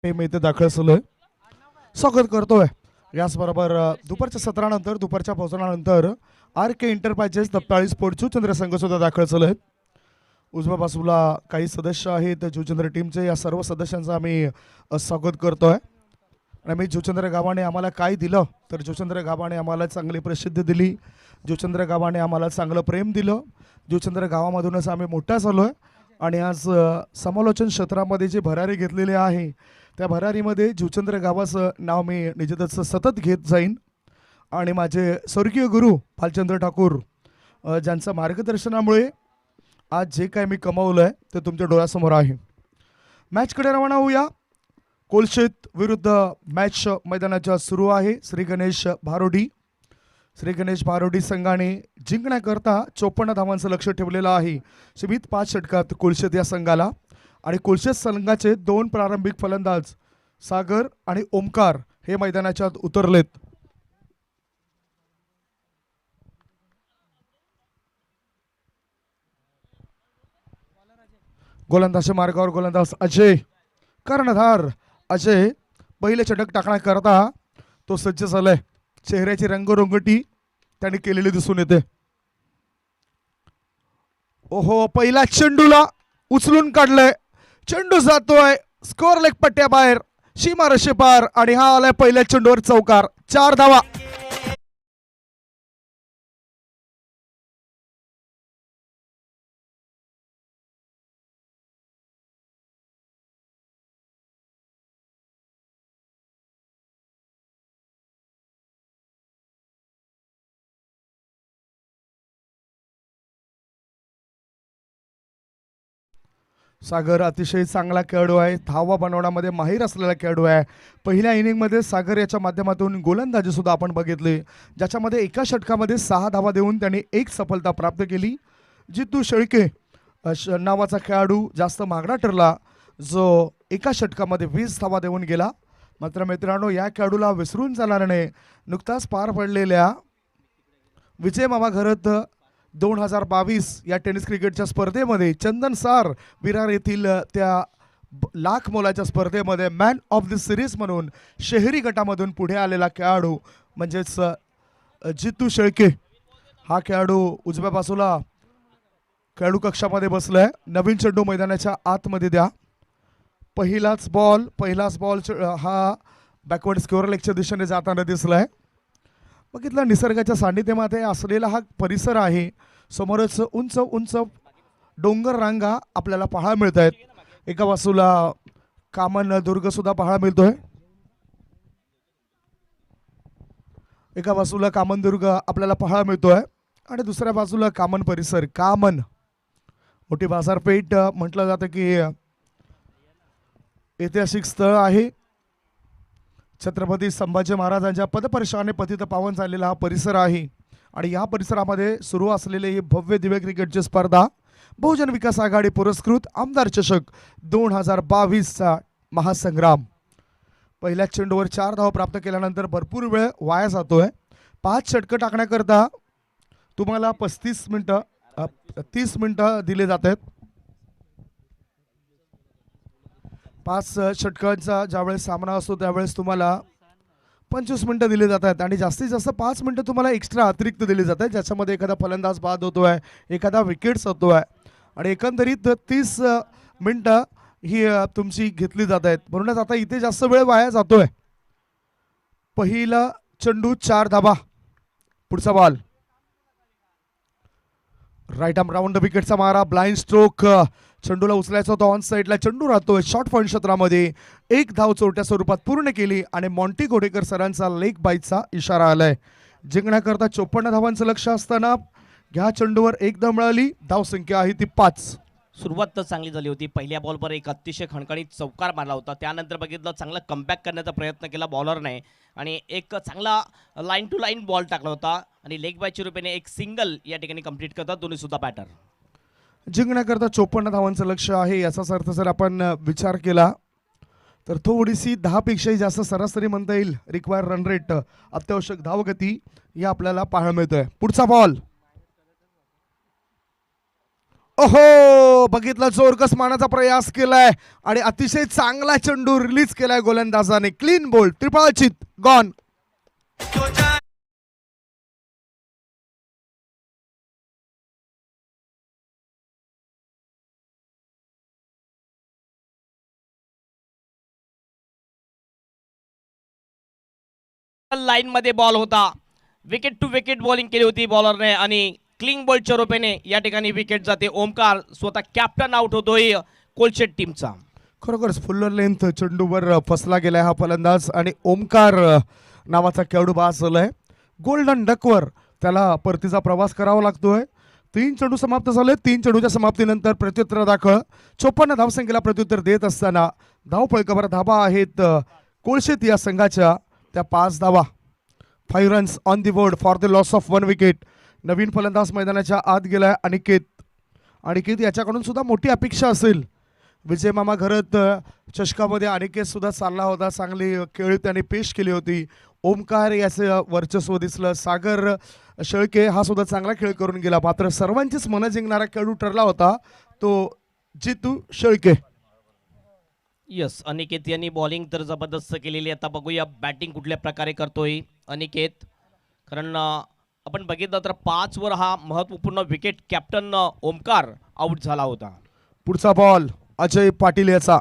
मी इथे दाखल झालोय, स्वागत करतोय. याचबरोबर दुपारच्या सत्रानंतर, दुपारच्या भोजनानंतर आर के एंटरप्राइजेस दप्पाळी स्पोर्ट जुचंद्र संघ सुद्धा दाखल झालेत. उजव्या बाजूला काही सदस्य आहेत जुचंद्र टीमचे. या सर्व सदस्यांचं आम्ही स्वागत करतोय. आणि मी जुचंद्र गावाने आम्हाला काय दिलं तर जुचंद्र गावाने आम्हाला चांगली प्रसिद्धी दिली, जुचंद्र गावाने आम्हाला चांगलं प्रेम दिलं. जुचंद्र गावामधूनच आम्ही मोठा झालोय आणि आज समालोचन क्षेत्रामध्ये जी भरारी घेतलेली आहे त्या भरारीमध्ये जुचंद्र गावाचं नाव मी निश्चितच सतत घेत जाईन. आणि माझे स्वर्गीय गुरु भालचंद्र ठाकूर ज्यांच्या मार्गदर्शनामुळे आज जे काय मी कमावलं आहे ते तुमच्या डोळ्यासमोर आहे. मॅचकडे रवाना होऊया. कोलशेत विरुद्ध मॅच मैदानाच्या सुरू आहे. श्री गणेश भारोडी संघाने जिंकण्याकरता 54 धावांचं लक्ष ठेवलेलं आहे. सीमित 5 षटकात कोलशेत या संघाला. आणि कोलशेत संघाचे 2 प्रारंभिक फलंदाज सागर आणि ओमकार हे मैदानाच्या आत उतरलेत. गोलंदाज मार्गावर गोलंदाज अजय, कर्णधार अजय पहिले षटक टाकण्याकरता तो सज्ज झालाय. चेहऱ्याची रंगरंगटी त्याने केलेली दिसून येते. ओहो, पहिला चेंडूला उचलून काढलंय. चेंडू जातोय स्कोर लेग पट्ट्याबाहेर, सीमा रेषेपार आणि हा आलाय पहिल्या चेंडूवर चौकार. 4 धावा. सागर अतिशय चांगला खेळाडू आहे, धावा बनवण्यामध्ये माहीर असलेला खेळाडू आहे. पहिल्या इनिंगमध्ये सागर याच्या माध्यमातून गोलंदाजी सुद्धा आपण बघितली, ज्याच्यामध्ये एका षटकामध्ये 6 धावा देऊन त्यांनी 1 सफलता प्राप्त केली. जितू शेळके नावाचा खेळाडू जास्त महागडा ठरला, जो एका षटकामध्ये 20 धावा देऊन गेला. मात्र मित्रांनो, या खेळाडूला विसरून जाणार नाही. नुकताच पार पडलेल्या विजय मामा घरत 2022 या टेनिस क्रिकेटच्या स्पर्धेमध्ये चंदनसार विरार येथील त्या लाख मोलाच्या स्पर्धेमध्ये मॅन ऑफ द सिरीज म्हणून शहरी गटामधून पुढे आलेला खेळाडू म्हणजेच जितू शेळके हा खेळाडू उजव्या बाजूला खेळाडू कक्षामध्ये बसलाय. नवीन चेंडू मैदानाच्या आतमध्ये द्या. पहिलाच बॉल हा बॅकवर्ड स्क्वेअर लेगच्या दिशेने जाताना दिसलाय. बघितलं, निसर्गाच्या सान्निध्यामध्ये असलेला हा परिसर आहे. समोरच उंच उंच डोंगर रांगा आपल्याला पाहायला मिळत आहेत. एका बाजूला कामन दुर्ग सुद्धा पाहायला मिळतोय. एका बाजूला कामनदुर्ग आपल्याला पाहायला मिळतोय आणि दुसऱ्या बाजूला कामन परिसर. कामन मोठी बाजारपेठ म्हटलं जातं की ऐतिहासिक स्थळ आहे. छत्रपती संभाजी महाराजांच्या पदस्पर्शाने पतित पावन झालेला हा परिसर आहे आणि या परिसरामध्ये सुरू असलेले ही भव्य दिव्य क्रिकेटची स्पर्धा बहुजन विकास आघाडी पुरस्कृत आमदार चषक 2022चा महासंग्राम. पहिल्या चेंडूवर 4 धावा प्राप्त केल्यानंतर भरपूर वेळ वाया जातोय. 5 षटकं टाकण्याकरता तुम्हाला 30 मिनिटं दिले जात आहेत. 5 षटकांचा ज्यावेळेस सामना असतो त्यावेळेस तुम्हाला 25 मिनिटं दिली जात आहेत आणि जास्तीत जास्त 5 मिनिटं तुम्हाला एक्स्ट्रा अतिरिक्त दिली जात आहेत, ज्याच्यामध्ये एखादा फलंदाज बाद होतोय, एखादा विकेट्स होतोय आणि एकंदरीत 30 मिनिटं ही तुमची घेतली जात आहेत. म्हणूनच आता इथे जास्त वेळ वाया जातोय. पहिला चेंडू 4 धाबा. पुढचा बॉल राईट आर्म राऊंड विकेटचा मारा, ब्लाइंड स्ट्रोक. चेंडूला उचलायचा होता ऑन साईडला, चेंडू राहतोय शॉर्ट पॉईंट क्षेत्रामध्ये. 1 धाव चोरट्या स्वरूपात पूर्ण केली आणि मॉन्टी घोडेकर सरांचा लेग बाईचा इशारा आलाय. जिंकण्याकरता 54 धावांचं लक्ष असताना ह्या चेंडूवर 1 धाव मिळाली. धावसंख्या आहे ती 5. सुरुवात तर चांगली झाली होती. पहिल्या बॉलवर एक अतिशय खणखणीत चौकार मारला होता. त्यानंतर बघितलं चांगला कमबॅक करण्याचा प्रयत्न केला बॉलरने आणि एक चांगला लाईन टू लाईन बॉल टाकला होता आणि लेग बायच्या रूपाने एक सिंगल या ठिकाणी कंप्लीट करतात दोन्ही सुद्धा बॅटर. जिंकण्याकरता 54 धावांचं लक्ष आहे. याचाच अर्थ जर आपण विचार केला तर थोडीशी 10 पेक्षाही जास्त सरासरी म्हणता येईल रिक्वायर रन रेट, अत्यावश्यक धावगती या आपल्याला पाहायला मिळतोय. पुढचा बॉल ओहो, बघितलं जोरकस मारण्याचा प्रयास केलाय आणि अतिशय चांगला चेंडू रिलीज केलाय गोलंदाजाने. क्लीन बोल्ड, त्रिफळाचीत, गॉन. लाईन मध्ये बॉल होता. विकेट टू विकेट बॉलिंग केली होती बॉलरने आणि क्लीन बॉलच्या रूपाने या ठिकाणी विकेट जाते. ओमकार स्वतः कॅप्टन आउट होतोय कोलशेट टीमचा. खरोखरच फुल्लर लेंथ चेंडूवर फसला गेलाय हा फलंदाज आणि ओमकार नावाचा खेळाडू बाद झालाय. गोल्डन डकवर त्याला परतीचा प्रवास करावा लागतोय. 3 चेंडू समाप्त झाले. 3 चेंडूच्या समाप्तीनंतर प्रत्युत्तर दाखल 54 धावसंख्येला प्रत्युत्तर देत असताना धावफलकावर धाबा आहेत कोळशेत या संघाच्या त्या 5 धावा. 5 runs on the board for the loss of 1 wicket. नवीन फलंदाज मैदानाच्या आत गेलाय अनिकेत याच्याकडून सुद्धा मोठी अपेक्षा असेल. विजय मामा घरत चषकामध्ये अनिकेत सुद्धा चालला होता. चांगली खेळी त्याने पेश केली होती. ओमकार याचं वर्चस्व दिसलं. सागर शेळके हा सुद्धा चांगला खेळ करून गेला. मात्र सर्वांचीच मनं जिंकणारा खेळाडू ठरला होता तो जितू शेळके. यस, अनिकेत यांनी बॉलिंग तर जबरदस्त केलेली. आता बघूया बॅटिंग कुठल्या प्रकारे करतोय अनिकेत. कारण आपण बघितलं तर 5 वर हा महत्वपूर्ण विकेट कॅप्टन ओमकार आउट झाला होता. पुढचा बॉल अजय पाटील याचा.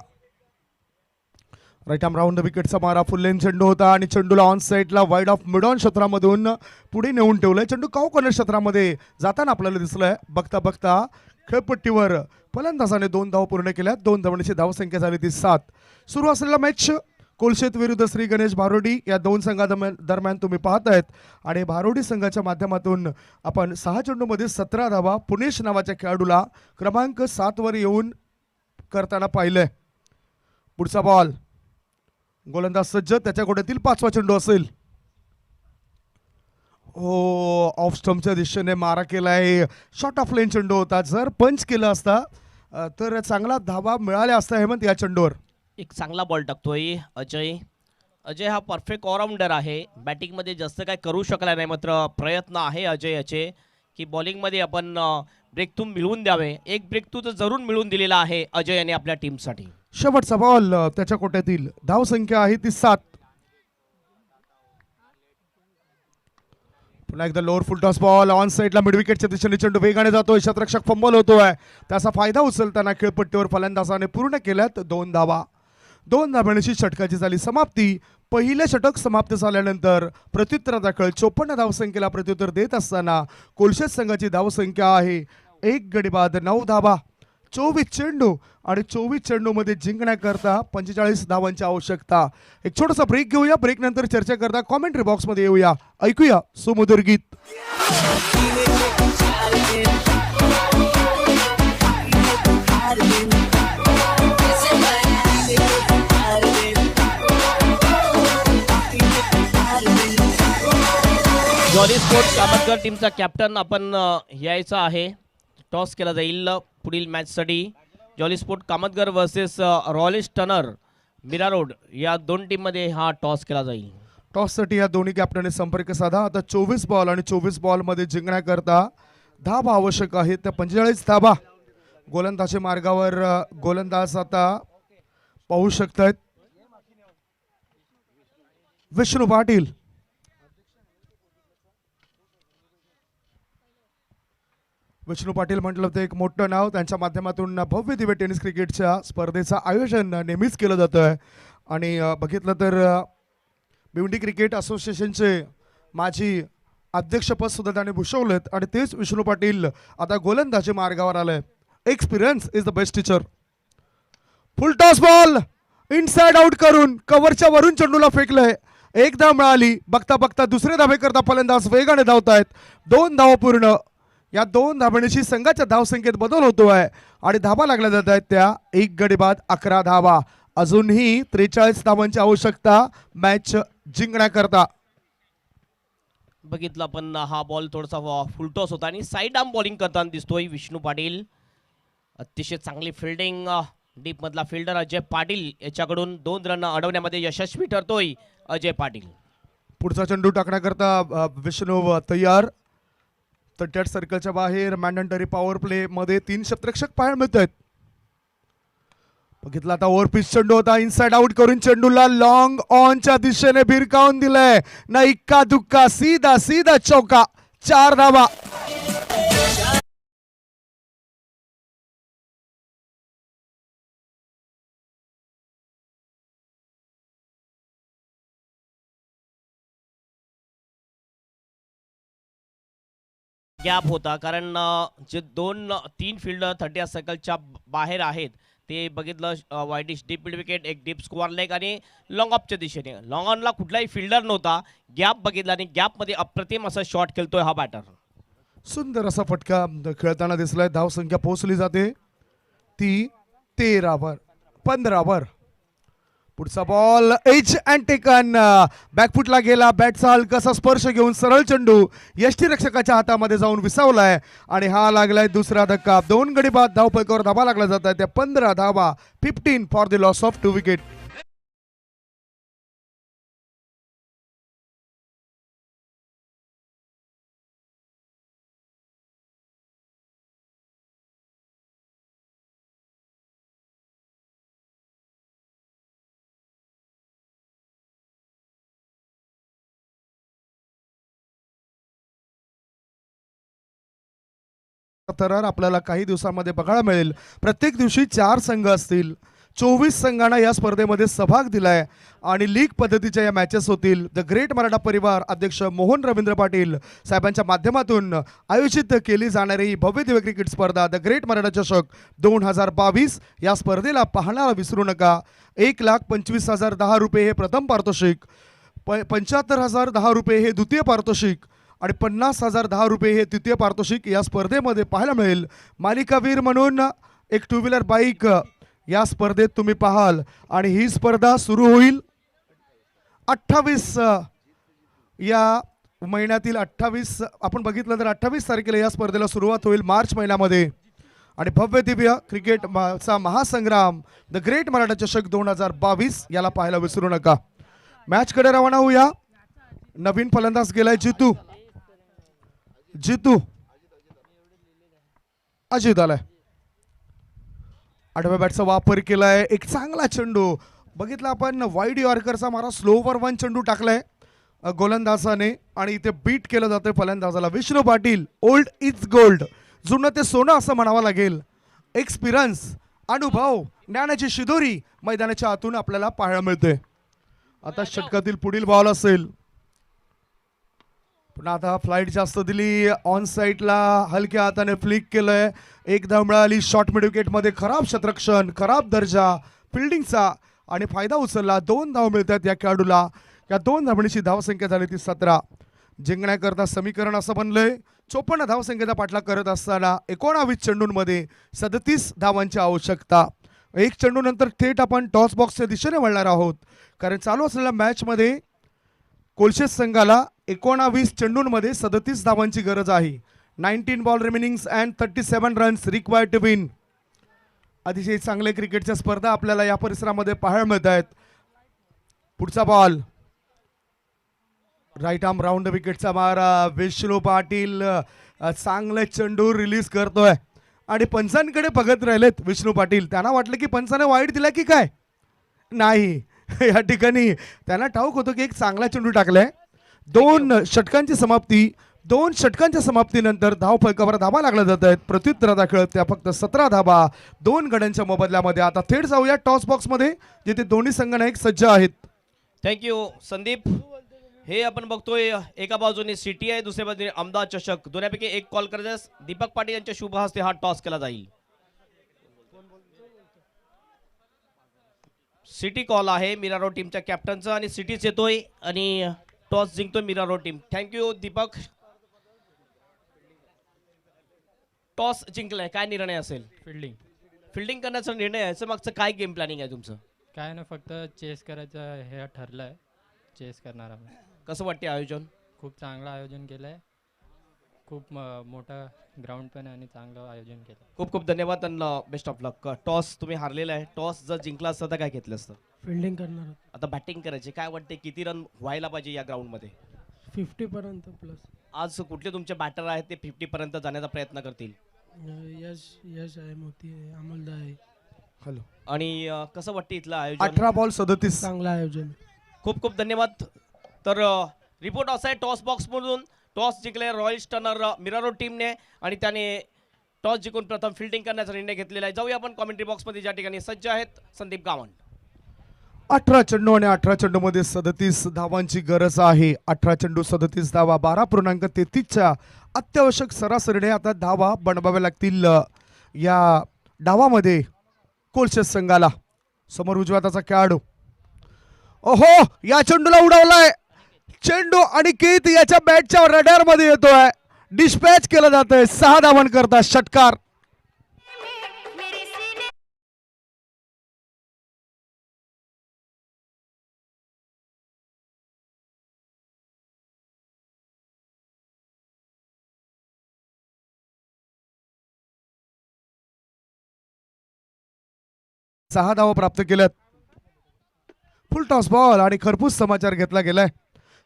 राईट आर्म राऊंड विकेटचा मारा, फुल लेन चेंडू होता आणि चेंडूला ऑन साईडला वाईड ऑफ मिड ऑन क्षेत्रामधून पुढे नेऊन ठेवलंय. चेंडू काव कॉर्नर क्षेत्रामध्ये जाताना आपल्याला दिसलंय. बघता बघता खेळपट्टीवर फलंदाजाने 2 धावा पूर्ण केल्या. 2 धावांची धावसंख्या झाली ती 7. सुरू असलेला मॅच कोलशेत विरुद्ध श्री गणेश भारोडी या 2 संघादरम्यान तुम्ही पाहतायत आणि भारोडी संघाच्या माध्यमातून आपण 6 चेंडूमध्ये 17 धावा पुणेश नावाच्या खेळाडूला क्रमांक 7 वर येऊन करताना पाहिलंय. पुढचा बॉल गोलंदाज सज्ज, त्याच्या गोट्यातील 5वा चेंडू असेल. हो, ऑफ स्टंपच्या दिशेने मारा केलाय. शॉर्ट ऑफ लेन चेंडू होता. जर पंच केला असता तर चांगला धावा मिळाल्या असता हेमंत या चेंडूवर. एक चांगला बॉल टाकतोय अजय हा परफेक्ट ऑलराऊंडर आहे. बॅटिंगमध्ये जास्त काय करू शकला नाही, मात्र प्रयत्न आहे अजयचे की बॉलिंगमध्ये आपण ब्रेक थ्रू मिळवून द्यावे. एक ब्रेक थ्रू तर जरूर मिळवून दिलेला आहे अजय यांनी आपल्या टीमसाठी. शेवटचा बॉल त्याच्या कोट्यातील धावसंख्या आहे ती 7. पुन्हा एकदा lower full toss ball on साईडला मिड विकेटच्या दिशेने चेंडू वेगाने जातोय. शतरक्षक फंबल होतोय. त्याचा फायदा उचलताना खेळपट्टीवर फलंदाजाने पूर्ण केल्यात 2 धावा. 2 धाब्याची षटकाची झाली समाप्ती. पहिले षटक समाप्त झाल्यानंतर प्रत्युत्तरादाखल 54 धावसंख्येला प्रत्युत्तर देत असताना कोलशेत संघाची धावसंख्या आहे 1 गडी बाद 9 धावा. 24 चेंडू आणि 24 चेंडूमध्ये जिंकण्याकरता 45 धावांची आवश्यकता. एक छोटासा ब्रेक घेऊया. ब्रेक नंतर चर्चा करता कॉमेंट्री बॉक्स मध्ये येऊया. ऐकूया सुमधुर गीत. जॉली स्पोर्ट कामतकर टीमचा कॅप्टन आपण यायचा आहे. टॉस केला जाईल पुढील मॅचसाठी. जॉली स्पोर्ट कामतगर वर्सेस रॉयलिस्ट टनर मीरा रोड या दोन टीममध्ये हा टॉस केला जाईल. टॉससाठी या दोन्ही कॅप्टनने संपर्क साधा. आता 24 बॉल आणि 24 बॉलमध्ये जिंकण्याकरता धाबा आवश्यक आहेत. त्या 45 धाबा गोलंदाजी मार्गावर गोलंदाज आता पाहू शकतात. विष्णू पाटील, विष्णू पाटील म्हटलं तर एक मोठं नाव. त्यांच्या माध्यमातून भव्य दिव्य टेनिस क्रिकेटच्या स्पर्धेचं आयोजन नेहमीच केलं जातं आहे. आणि बघितलं तर भिवंडी क्रिकेट असोसिएशनचे माजी अध्यक्षपद सुद्धा त्याने भूषवलेत. आणि तेच विष्णू पाटील आता गोलंदाजी मार्गावर आलंय. Experience is the best teacher. Full toss ball inside out करून कव्हरच्या वरून चेंडूला फेकलंय. एकदा मिळाली. बघता बघता दुसरे धाबे करता फलंदाज वेगाने धावतायत. 2 धावा पूर्ण. या 2 धाबण्याची संघाच्या धावसंख्येत बदल होतोय आणि धाबा लागल्या जात आहेत त्या 1 गडी बाद 11 धावा. अजूनही 43 धावांची आवश्यकता मॅच जिंकण्याकरता. बघितलं आपण हा बॉल थोडासा फुलटॉस होता आणि साईड आर्म बॉलिंग करताना दिसतोय विष्णू पाटील. अतिशय चांगली फिल्डिंग. डीप मधला फिल्डर अजय पाटील याच्याकडून 2 रन अडवण्यामध्ये यशस्वी ठरतोय अजय पाटील. पुढचा चेंडू टाकण्याकरता विष्णू तयार. 38 सर्कलच्या बाहेर मॅन्डेटरी पॉवर प्ले मध्ये 3 क्षेत्ररक्षक पाहायला मिळत आहेत. बघितला आता ओव्हर पिच चेंडू होता. इनसाइड आउट करून चेंडूला लॉंग ऑनच्या दिशेने भिरकावून दिलंय. ना इक्का दुक्का सीधा सीधा चौका. 4 धावा. गॅप होता कारण जे 2-3 फिल्डर 30 सर्कलच्या बाहेर आहेत ते बघितलं. वाईडिश डीप मिड विकेट, एक डीप स्क्वेअर लेग आणि लॉंग ऑफच्या दिशेने. लॉंग ऑनला कुठलाही फिल्डर नव्हता. गॅप बघितला आणि गॅपमध्ये अप्रतिम असा शॉट खेळतोय हा बॅटर. सुंदर असा फटका खेळताना दिसलाय. धाव संख्या पोहोचली जाते ती 13 वर 15 वर. पुढचा बॉल एज अँड टेकन. बॅकफुटला गेला. बॅटचा हलकासा स्पर्श घेऊन सरळ चेंडू यष्टीरक्षकाच्या हातामध्ये जाऊन विसावलाय आणि हा लागलाय दुसरा धक्का. 2 गडी बाद धावपैकावर धाबा लागला जात आहे. त्या 15 धाबा. 15 for the loss of 2 wicket. थरार आपल्याला काही दिवसांमध्ये बघायला मिळेल. प्रत्येक दिवशी 4 संघ असतील. 24 संघांना या स्पर्धेमध्ये सहभाग दिलाय आणि लीग पद्धतीच्या या मॅचेस होतील. द ग्रेट मराठा परिवार अध्यक्ष मोहन रवींद्र पाटील साहेबांच्या माध्यमातून आयोजित केली जाणारी ही भव्य दिव्य क्रिकेट स्पर्धा द ग्रेट मराठा चषक 2022 या स्पर्धेला पाहण्याला विसरू नका. 1,25,010 रुपये हे प्रथम पारितोषिक, 75,010 रुपये हे द्वितीय पारितोषिक आणि 50,010 रुपये हे तृतीय पारितोषिक या स्पर्धेमध्ये पाहायला मिळेल. मालिकावीर म्हणून एक 2 व्हीलर बाईक या स्पर्धेत तुम्ही पाहाल आणि ही स्पर्धा सुरू होईल 28 या महिन्यातील 28. आपण बघितलं तर 28 तारखेला या स्पर्धेला सुरुवात होईल मार्च महिन्यामध्ये. आणि भव्य दिव्य क्रिकेटचा महासंग्राम द ग्रेट मराठा चषक 2022 याला पाहायला विसरू नका. मॅचकडे रवाना होऊया. नवीन फलंदाज गेलाय जितू. अजित आलाय. 8व्या बॅटचा वापर केलाय. एक चांगला चेंडू बघितला आपण. वाईड यॉर्करचा मारा स्लोवर 1 चेंडू टाकलाय गोलंदाजाने आणि इथे बीट केलं जातं फलंदाजाला. Vishnu Patil old is gold. जुनं ते सोनं असं म्हणावं लागेल. एक्सपिरियन्स, अनुभव, ज्ञानाची शिदोरी मैदानाच्या आतून आपल्याला पाहायला मिळते. आता षटकातील पुढील बॉल असेल. पुन्हा आता फ्लाईट जास्त दिली, ऑन साईडला हलक्या हाताने फ्लिक केलंय. एक धाव मिळाली शॉर्ट मिड विकेटमध्ये. खराब क्षेत्ररक्षण, खराब दर्जा फिल्डिंगचा आणि फायदा उचलला. 2 धाव मिळतात या खेळाडूला. या 2 धावणीची धावसंख्या झाली ती 17. जिंकण्याकरता समीकरण असं बनलंय 54 धावसंख्येचा पाठलाग करत असताना 19 चेंडूंमध्ये 37 धावांची आवश्यकता. एक चेंडूनंतर थेट आपण टॉस बॉक्सच्या दिशेने वळणार आहोत, कारण चालू असलेल्या मॅचमध्ये कोलशेस संघाला 19 चेंडूंमध्ये 37 धावांची गरज आहे. 19 ball remainings and 37 runs required to win. अतिशय चांगले क्रिकेटच्या स्पर्धा आपल्याला या परिसरामध्ये पाहायला मिळत आहेत. पुढचा बॉल राईट आर्म राऊंड विकेटचा मारा. विष्णू पाटील चांगले चेंडू रिलीज करतोय आणि पंचांकडे बघत राहिलेत विष्णू पाटील. त्यांना वाटलं की पंचाने वाईट दिला की काय, नाही. या ठिकाणी त्यांना ठाऊक होतं की एक चांगला चेंडू टाकलाय. 2 षटकांची समाप्ती. 2 षटकांच्या समाप्तीनंतर धाव फलकावर धाबा लागल्या जात आहेत. प्रत्युत्तराचा खेळ त्या फक्त 17 धाबा 2 गड्यांच्या मोबदल्यामध्ये. आता थेट जाऊया टॉस बॉक्समध्ये, जिथे दोन्ही संघनायक सज्ज आहेत. थँक्यू संदीप. हे आपण बघतोय एका बाजूने सिटी आहे, दुसऱ्या बाजूने अहमदाबाद चषक. दोन्हीपैकी एक कॉल करायचा. दीपक पाटील यांच्या शुभ हस्ते हा टॉस केला जाईल. सिटी कॉल आहे मिरारो टीमच्या कॅप्टनचा आणि सिटीच येतोय आणि टॉस जिंकतोय मिरारो टीम. थँक्यू दीपक. टॉस जिंकलाय, काय निर्णय असेल? फिल्डिंग करण्याचा निर्णय आहे. याचं मागचं काय गेम प्लॅनिंग आहे तुमचं? काय ना, फक्त चेस करायचं हे ठरलंय. चेस करणार आम्ही. कसं वाटते आयोजन? खूप चांगलं आयोजन केलंय. खूप मोठा ग्राउंड पण आहे आणि चांगलं आयोजन केलं. खूप खूप धन्यवाद आणि बेस्ट ऑफ लक. टॉस तुम्ही हारलेला आहे. टॉस जर जिंकला असता तर काय घेतलं असतं? फिल्डिंग करणार आता बॅटिंग करायची. काय वाटते किती रन व्हायला पाहिजे या ग्राउंडमध्ये? 50 पर्यंत प्लस. आज कुठले तुमचे बॅटर आहेत ते 50 पर्यंत जाण्याचा प्रयत्न करतील? यश यश आहे, मोती आहे, अमोलदा आहे. हॅलो. आणि कसं वाटते इथलं आयोजन? 18 बॉल 37. चांगलं आयोजन. खूप खूप धन्यवाद. तर रिपोर्ट असा आहे टॉस बॉक्समधून टॉस जिंकले रॉयल स्टनर मिरारो टीमने आणि त्याने टॉस जिंकून प्रथम फिल्डिंग करण्याचा निर्णय घेतलेला आहे. जाऊया आपण कॉमेंट्री बॉक्समध्ये, ज्या ठिकाणी सज्ज आहेत संदीप गावंड. 18 चेंडू आणि 18 चेंडूमध्ये 37 धावांची गरज आहे. 18 चेंडू 37 धावा. 12.33च्या अत्यावश्यक सरासरीने आता धावा बनवाव्या लागतील या डावामध्ये कोलशेस संघाला. समोर उजव्या हाताचा खेळाडू. ओहो, या चेंडूला उडवलाय. चेंडू आणि केत याच्या बॅटच्या रडार मध्ये येतोय. डिस्पॅच केलं जात आहे. 6 धावांकरता षटकार. सहा धावा प्राप्त केल्यात. फुल टॉस बॉल आणि खरपूस समाचार घेतला गेलाय.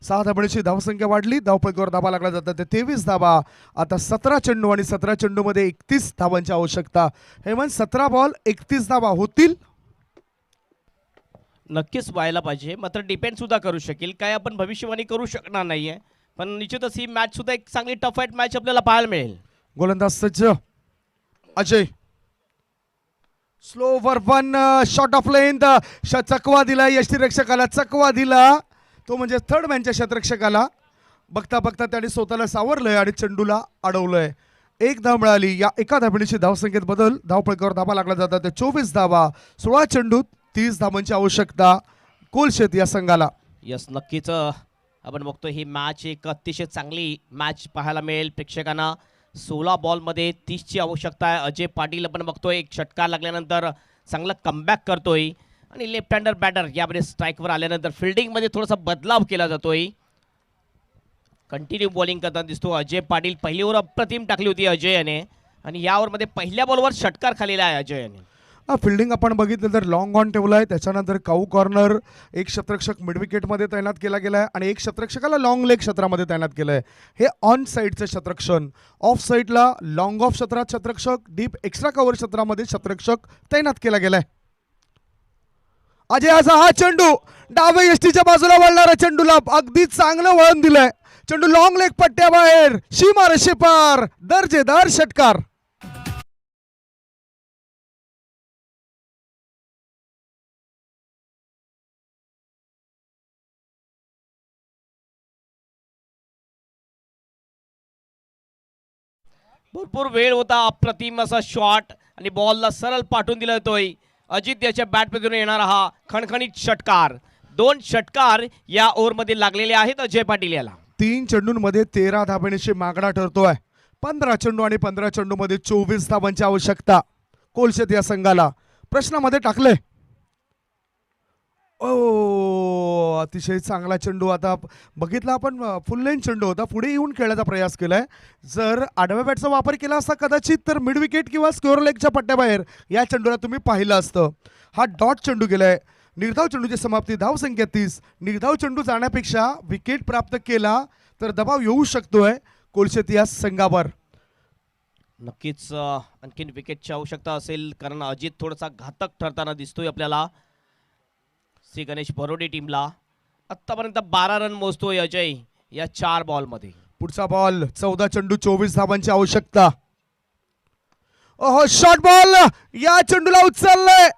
6 धाबांची धावसंख्या वाढली. धावफलकावर धाबा लागला जातात 23 धाबा. आता 17 चेंडू आणि 17 चेंडूमध्ये 31 धावांची आवश्यकता. हेमंत, 17 बॉल 31 धावा होतील? नक्कीच व्हायला पाहिजे, मात्र डिपेंड सुद्धा करू शकेल. काय आपण भविष्यवाणी करू शकणार नाहीये, पण निश्चितच ही मॅच सुद्धा एक चांगली टफ फाईट मॅच आपल्याला पाहायला मिळेल. गोलंदाज सज्ज Ajay. Slow over 1 shot of length. चकवा दिला यष्टीरक्षकाला. चकवा दिला तो म्हणजे थर्ड मॅनच्या क्षेत्ररक्षकाला. बघता बघता त्याने स्वतःला सावरलंय आणि चेंडूला अडवलंय. 1 धाव मिळाली. या एका धावणीची धावसंख्येत बदल. धावफलकावर धाबा लागला जातात 24 धावा. 16 चेंडूत 30 धावांची आवश्यकता कोलशेत या संघाला. यस, नक्कीच आपण बघतो ही मॅच एक अतिशय चांगली मॅच पाहायला मिळेल प्रेक्षकांना. 16 बॉलमध्ये 30ची आवश्यकता आहे. अजय पाटील आपण बघतोय एक षटकार लागल्यानंतर चांगला कमबॅक करतोय आणि लेफ्ट हँडर बॅटर यामध्ये स्ट्राईकवर आल्यानंतर फिल्डिंगमध्ये थोडासा बदलाव केला जातोय. कंटिन्यू बॉलिंग करताना दिसतो अजय पाटील. पहिली ओव्हर अप्रतिम टाकली होती अजयने आणि या ओव्हरमध्ये पहिल्या बॉलवर षटकार खालेला आहे अजयने. फिल्डिंग आपण बघितलं तर लॉंग ऑन ठेवला आहे. त्याच्यानंतर काऊ कॉर्नर. एक क्षेत्ररक्षक मिड विकेटमध्ये तैनात केला गेला आहे आणि एक क्षेत्ररक्षकाला लॉंग लेग क्षेत्रामध्ये तैनात केलं आहे. हे ऑन साईडचं क्षेत्ररक्षण. ऑफ साईडला लॉंग ऑफ क्षेत्रात क्षेत्ररक्षक, डीप एक्स्ट्रा कव्हर क्षेत्रामध्ये क्षेत्ररक्षक तैनात केला गेलाय. अजयाचा हा चेंडू डावे यष्टीच्या बाजूला वळणाऱ्या चेंडूला अगदी चांगलं वळण दिलंय. चेंडू लॉंग लेग पट्ट्याबाहेर सीमा रेषेपार. दर्जेदार षटकार. भरपूर वेळ होता, अप्रतिम असा शॉट आणि बॉलला सरळ पाठवून दिला जातोय. अजित याच्या बॅटमधून येणारा हा खणखणीत षटकार. 2 षटकार या ओव्हरमध्ये लागलेले आहेत अजय पाटील याला. 3 चेंडूंमध्ये 13 धाबेची मागणा ठरतोय. 15 चेंडू आणि 15 चेंडूमध्ये 24 धावांची आवश्यकता कोलशेत या संघाला. प्रश्नामध्ये टाकले. ओ अतिशय चांगला चेंडू. आता बघितला आपण, फुल लेन चेंडू होता, पुढे येऊन खेळण्याचा प्रयास केलाय. जर आडव्या बॅटचा वापर केला असता कदाचित तर मिड विकेट किंवा स्क्वेअर लेगच्या पट्ट्याबाहेर या चेंडूला तुम्ही पाहिलं असतं. हा डॉट चेंडू गेलाय. निर्धाव चेंडूची समाप्ती, धाव संख्या 30. निर्धाव चेंडू जाण्यापेक्षा विकेट प्राप्त केला तर दबाव येऊ शकतोय कोलशेत या संघावर. नक्कीच आणखीन विकेटची आवश्यकता असेल, कारण अजित थोडासा घातक ठरताना दिसतोय आपल्याला. श्री गणेश बरोडी टीमला आतापर्यंत 12 रन मोजतोय अजय या 4 बॉलमध्ये. पुढचा बॉल, 14 चेंडू 24 धावांची आवश्यकता. ओहो, शॉर्ट बॉल या चेंडूला उचललंय.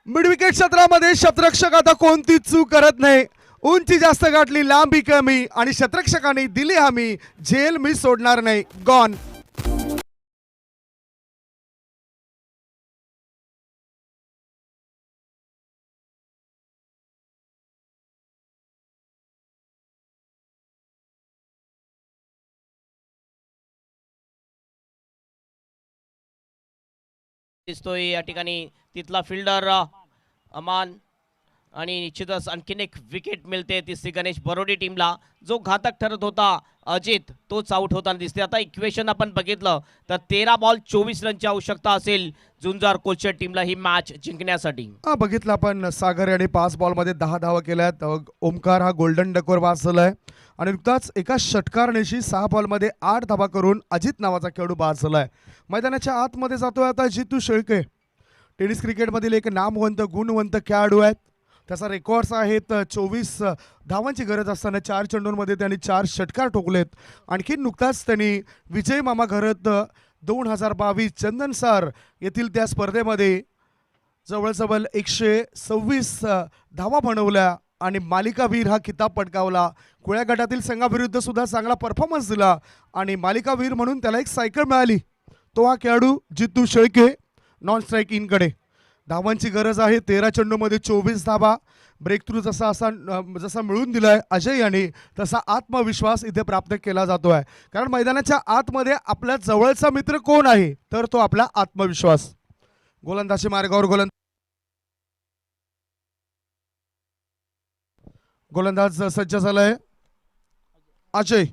मिड विकेट क्षेत्रामध्ये शतरक्षक आता कोणती चूक करत नाही. उंची जास्त गाठली, लांबी कमी आणि शतरक्षकांनी दिली हमी. झेल मी सोडणार नाही. गॉन. दिसतोय या ठिकाणी तिथला फिल्डर अमान, आणि निश्चितच आणखीन एक विकेट मिळते ती श्री गणेश बरोडी टीमला. जो घातक ठरत होता अजित तोच आउट होताना दिसते. आता इक्वेशन आपण बघितलं तर 13 बॉल 24 रनची आवश्यकता असेल झुंजार कोलशेत टीमला ही मॅच जिंकण्यासाठी. बघितलं आपण, सागर याने 5 बॉलमध्ये 10 धावा केल्यात. ओमकार हा गोल्डन डकवर बाद झालाय आणि नुकताच एका षटकारनेशी 6 बॉलमध्ये 8 धावा करून अजित नावाचा खेळाडू बाद झालाय. मैदानाच्या आतमध्ये जातोय आता जितू शेळके. टेनिस क्रिकेटमधील एक नामवंत गुणवंत खेळाडू आहेत. त्याचा रेकॉर्ड्स आहेत 24 धावांची गरज असताना 4 चेंडूंमध्ये त्यांनी 4 षटकार ठोकलेत. आणखी नुकताच त्यांनी विजय मामा घरत 2022 चंदनसार येथील त्या स्पर्धेमध्ये जवळजवळ 126 धावा बनवल्या आणि मालिकावीर हा किताब पटकावला. खुळ्या गटातील संघाविरुद्ध सुद्धा चांगला परफॉर्मन्स दिला आणि मालिकावीर म्हणून त्याला एक सायकल मिळाली. तो हा खेळाडू जितू शेळके. नॉन स्ट्राईक इनकडे धावांची गरज आहे. 13 चेंडूमध्ये 24 धावा. ब्रेक थ्रू जसा मिळून दिलाय अजय यांनी, तसा आत्मविश्वास इथे प्राप्त केला जातोय. कारण मैदानाच्या आतमध्ये आपल्या जवळचा मित्र कोण आहे तर तो आपला आत्मविश्वास. गोलंदाजी मार्गावर गोलंदाज सज्ज झालाय अजय.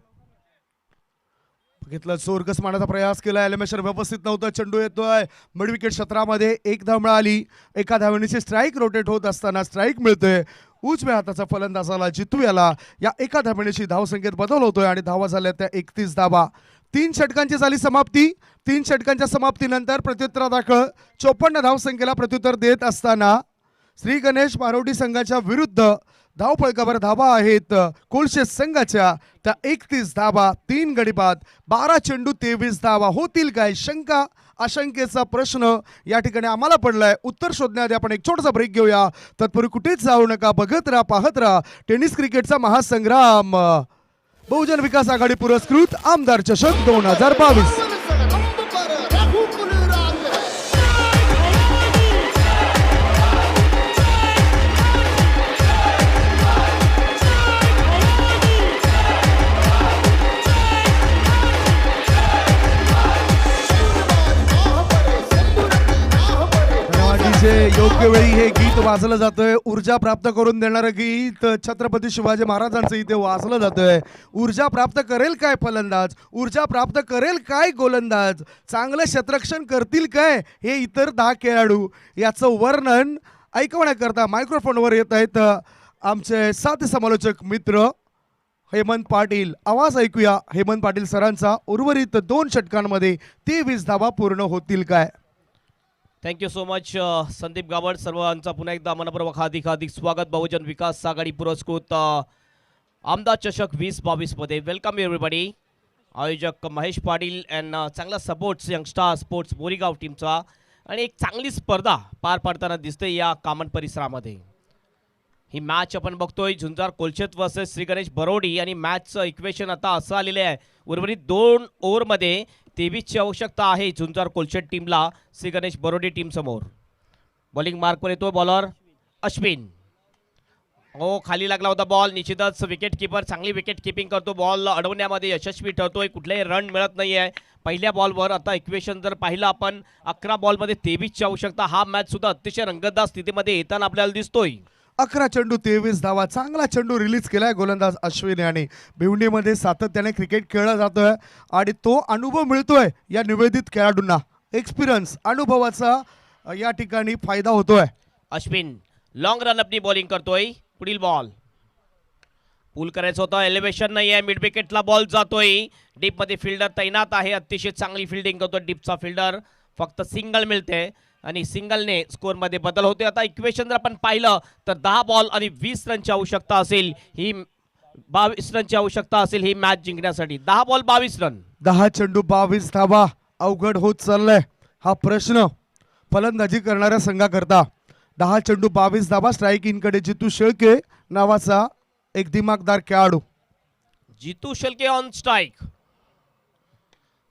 बघितलं, चोरकस मारण्याचा प्रयास केला. एलिमिनेशन व्यवस्थित नव्हतं. चेंडू येतोय मिड विकेट क्षेत्रामध्ये. 1 धाव मिळाली. एका धावेची स्ट्राईक रोटेट होत असताना स्ट्राईक मिळतोय. उजव्या हाताचा फलंदाजाला जितू याला या एका धावेची धावसंख्येत बदल होतोय आणि धावा झाल्या त्या 31 धावा. 3 षटकांची झाली समाप्ती. 3 षटकांच्या समाप्तीनंतर प्रत्युत्तरादाखल 54 धावसंख्येला प्रत्युत्तर देत असताना श्री गणेश बारोडी संघाच्या विरुद्ध धावफलकावर धावा आहेत कोलशेत संघाच्या त्या 31 धावा. 3 गडी बाद, 12 चेंडू 23 धावा. होतील काय? शंका आशंकेचा प्रश्न या ठिकाणी आम्हाला पडलाय. उत्तर शोधण्याआधी आपण एक छोटासा ब्रेक घेऊया. तत्पूर्वी कुठेच जाऊ नका. बघत राहा, पाहत राहा टेनिस क्रिकेटचा महासंग्राम. बहुजन विकास आघाडी पुरस्कृत आमदार चषक 2022. योग्य वेळी हे गीत वाजलं जातंय. ऊर्जा प्राप्त करून देणारं गीत छत्रपती शिवाजी महाराजांचं इथे वाजलं जातंय. ऊर्जा प्राप्त करेल काय फलंदाज, ऊर्जा प्राप्त करेल काय गोलंदाज, चांगलं क्षेत्ररक्षण करतील काय हे इतर 10 खेळाडू, याचं वर्णन ऐकवण्याकरता मायक्रोफोनवर येत आहेत आमचे साथी समालोचक मित्र हेमंत पाटील. आवाज ऐकूया हेमंत पाटील सरांचा. उर्वरित 2 षटकांमध्ये 23 धावा पूर्ण होतील काय? Thank you so much Sandeep Gawad. सर्वांचा पुन्हा एकदा मनपूर्वक हार्दिक स्वागत बहुजन विकास आघाडी पुरस्कृत आमदार चषक 2022 मध्ये. Welcome everybody. आयोजक महेश पाटील अँड चांगला सपोर्ट्स यंगस्टार स्पोर्ट्स बोरीगाव टीमचा आणि एक चांगली स्पर्धा पार पाडताना दिसते या कामन परिसरामध्ये. ही मॅच आपण बघतोय झुंजार कोलशेत वर्सेस श्री गणेश बरोडी आणि मॅचचं इक्वेशन आता असं आलेलं आहे. उर्वरित 2 ओव्हरमध्ये 23ची आवश्यकता आहे झुंजार कोलशेट टीमला श्री गणेश बरोडे टीम समोर. बॉलिंग मार्कवर येतो बॉलर अश्विन. खाली लागला होता बॉल. निश्चितच विकेट किपर चांगली विकेट किपिंग करतो. बॉल अडवण्यामध्ये यशस्वी ठरतोय. कुठलेही रन मिळत नाहीये पहिल्या बॉलवर. आता इक्वेशन जर पाहिलं आपण 11 बॉलमध्ये 23ची आवश्यकता. हा मॅच सुद्धा अतिशय रंगतदार स्थितीमध्ये येताना आपल्याला दिसतोय. 11 चेंडू 23 धावा. चांगला चेंडू रिलीज केलाय गोलंदाज अश्विन याने. भिवंडीमध्ये सातत्याने क्रिकेट खेळला जातोय आणि तो अनुभव मिळतोय या निवेदित खेळाडूंना. एक्सपिरियन्स अनुभवाचा या ठिकाणी फायदा होतोय. अश्विन लॉंग रन अपनी बॉलिंग करतोय. पुढील बॉल पूल करायचं होतं. एलिव्हेशन नाही आहे. मिड विकेटला बॉल जातोय. डीप मध्ये फिल्डर तैनात आहे. अतिशय चांगली फिल्डिंग करतो डीपचा फिल्डर. फक्त सिंगल मिळते आणि सिंगलने स्कोअरमध्ये बदल होते. आता इक्वेशन जर आपण पाहिलं तर 10 बॉल आणि 20 रनची आवश्यकता असेल. ही 22 रनची आवश्यकता असेल ही मॅच जिंकण्यासाठी. 10 बॉल 22 रन. 10 चेंडू 22 धावा. अवघड होत चाललाय हा प्रश्न फलंदाजी करणाऱ्या संघाकरता. 10 चेंडू 22 धावा. स्ट्राईक इनकडे जितू शेळके नावाचा एक दिमागदार खेळाडू. जितू शेळके ऑन स्ट्राईक.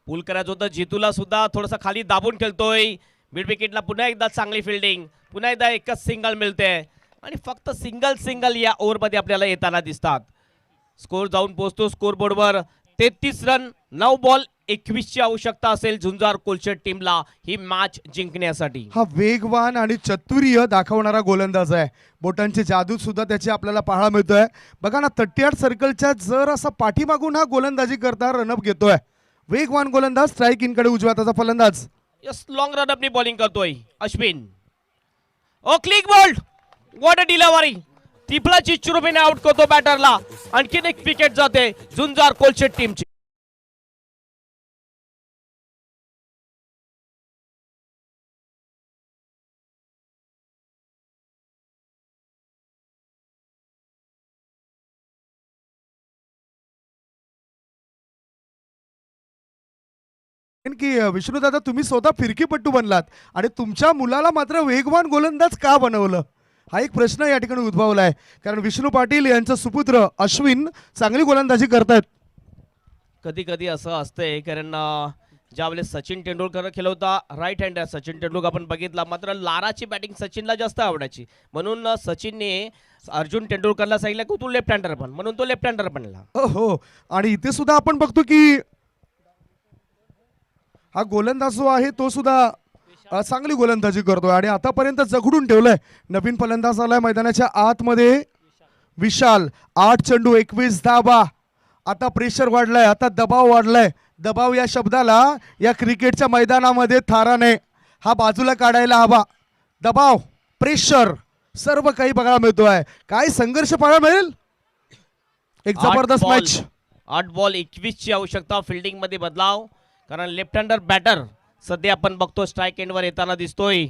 पूल करायचं होतं. जितूला सुद्धा थोडंसं खाली दाबून खेळतोय. मिड विकेटला पुन्हा एकदा चांगली फिल्डिंग. पुन्हा एकदा एकच सिंगल मिळते आणि फक्त सिंगल या ओव्हरमध्ये आपल्याला येताना दिसतात. स्कोर जाऊन पोहोचतो स्कोर बोर्डवर 33 रन. 9 बॉल 21ची आवश्यकता असेल झुंजार कोलशेट टीमला ही मॅच जिंकण्यासाठी. हा वेगवान आणि चतुर्य दाखवणारा गोलंदाज आहे. बोटांची जादू सुद्धा त्याची आपल्याला पाहायला मिळतोय. बघा ना 38 सर्कलच्या जर असा पाठीमागून हा गोलंदाजी करता रनअप घेतोय. वेगवान गोलंदाज. स्ट्राईक इनकडे उजव्या हाताचा फलंदाज. यस लॉंग रन अपनी बॉलिंग करतोय Ashwin. Click bowled. What a delivery. तिपलाची चुरुबीने आउट करतो बॅटरला. आणखीन एक विकेट जाते झुंजार कोलशेट टीमची. की विष्णुदादा तुम्ही स्वतः फिरकीपट्टू बनलात आणि तुमच्या मुलाला मात्र वेगवान गोलंदाज का बनवलं हा एक प्रश्न या ठिकाणी उद्भवला आहे. कारण विष्णू पाटील यांचा सुपुत्र अश्विन चांगली गोलंदाजी करतायत. कधी कधी असं असतंय कारण ज्यावेळेस सचिन तेंडुलकर खेळत होता राईट हँडर सचिन तेंडुलकर आपण बघितला. मात्र लाराची बॅटिंग सचिनला जास्त आवडायची म्हणून सचिनने अर्जुन तेंडुलकरला सांगितलं की तू लेफ्ट हँडर बन म्हणून तो लेफ्ट हँडर बनला. हो आणि इथे सुद्धा आपण बघतो की हा गोलंदाज जो आहे तो सुद्धा चांगली गोलंदाजी करतोय आणि आतापर्यंत जगडून ठेवलंय. नवीन फलंदाज आलाय मैदानाच्या आतमध्ये विशाल. 8 चेंडू 21 धावा. आता प्रेशर वाढलाय. आता दबाव वाढलाय. दबाव या शब्दाला या क्रिकेटच्या मैदानामध्ये थाराने हा बाजूला काढायला हवा. दबाव प्रेशर सर्व काही बघायला मिळतोय. काय संघर्ष पाहायला मिळेल. एक जबरदस्त मॅच. 8 बॉल 21ची आवश्यकता. फिल्डिंग मध्ये बदलाव कारण लेफ्ट हँडर बॅटर सध्या आपण बघतो स्ट्राईक एंडवर येताना दिसतोय.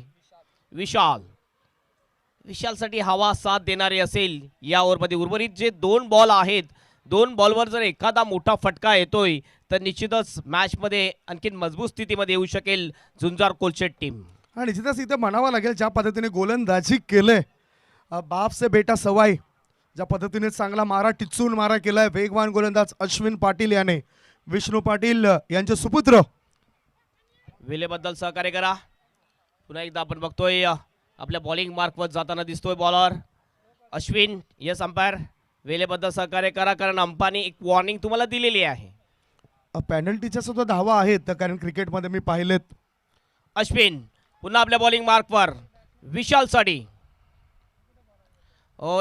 विशालसाठी हवा साथ देणारी असेल या ओव्हरमध्ये. उर्वरित जे 2 बॉल आहेत 2 बॉलवर जर एखादा मोठा फटका येतोय तर निश्चितच मॅच मध्ये आणखीन मजबूत स्थितीमध्ये येऊ शकेल झुंजार कोलशेट टीम. आणि निश्चितच इथं म्हणावं लागेल ज्या पद्धतीने गोलंदाजी केलंय बाप से बेटा सवाई. ज्या पद्धतीने चांगला मारा टिचून मारा केलाय वेगवान गोलंदाज अश्विन पाटील याने. विष्णू पाटील यांचे सुपुत्र. वेळेबद्दल सहकार्य करा. पुन्हा एकदा आपण बघतोय आपल्या बॉलिंग मार्कवर जाताना दिसतोय बॉलर अश्विन. यस अंपायर वेळेबद्दल सहकार्य करा कारण अंपानी एक वॉर्निंग तुम्हाला दिलेली आहे. पेनल्टीच्या सुद्धा धावा आहेत कारण क्रिकेटमध्ये मी पाहिलेत. अश्विन पुन्हा आपल्या बॉलिंग मार्कवर विशालसाठी.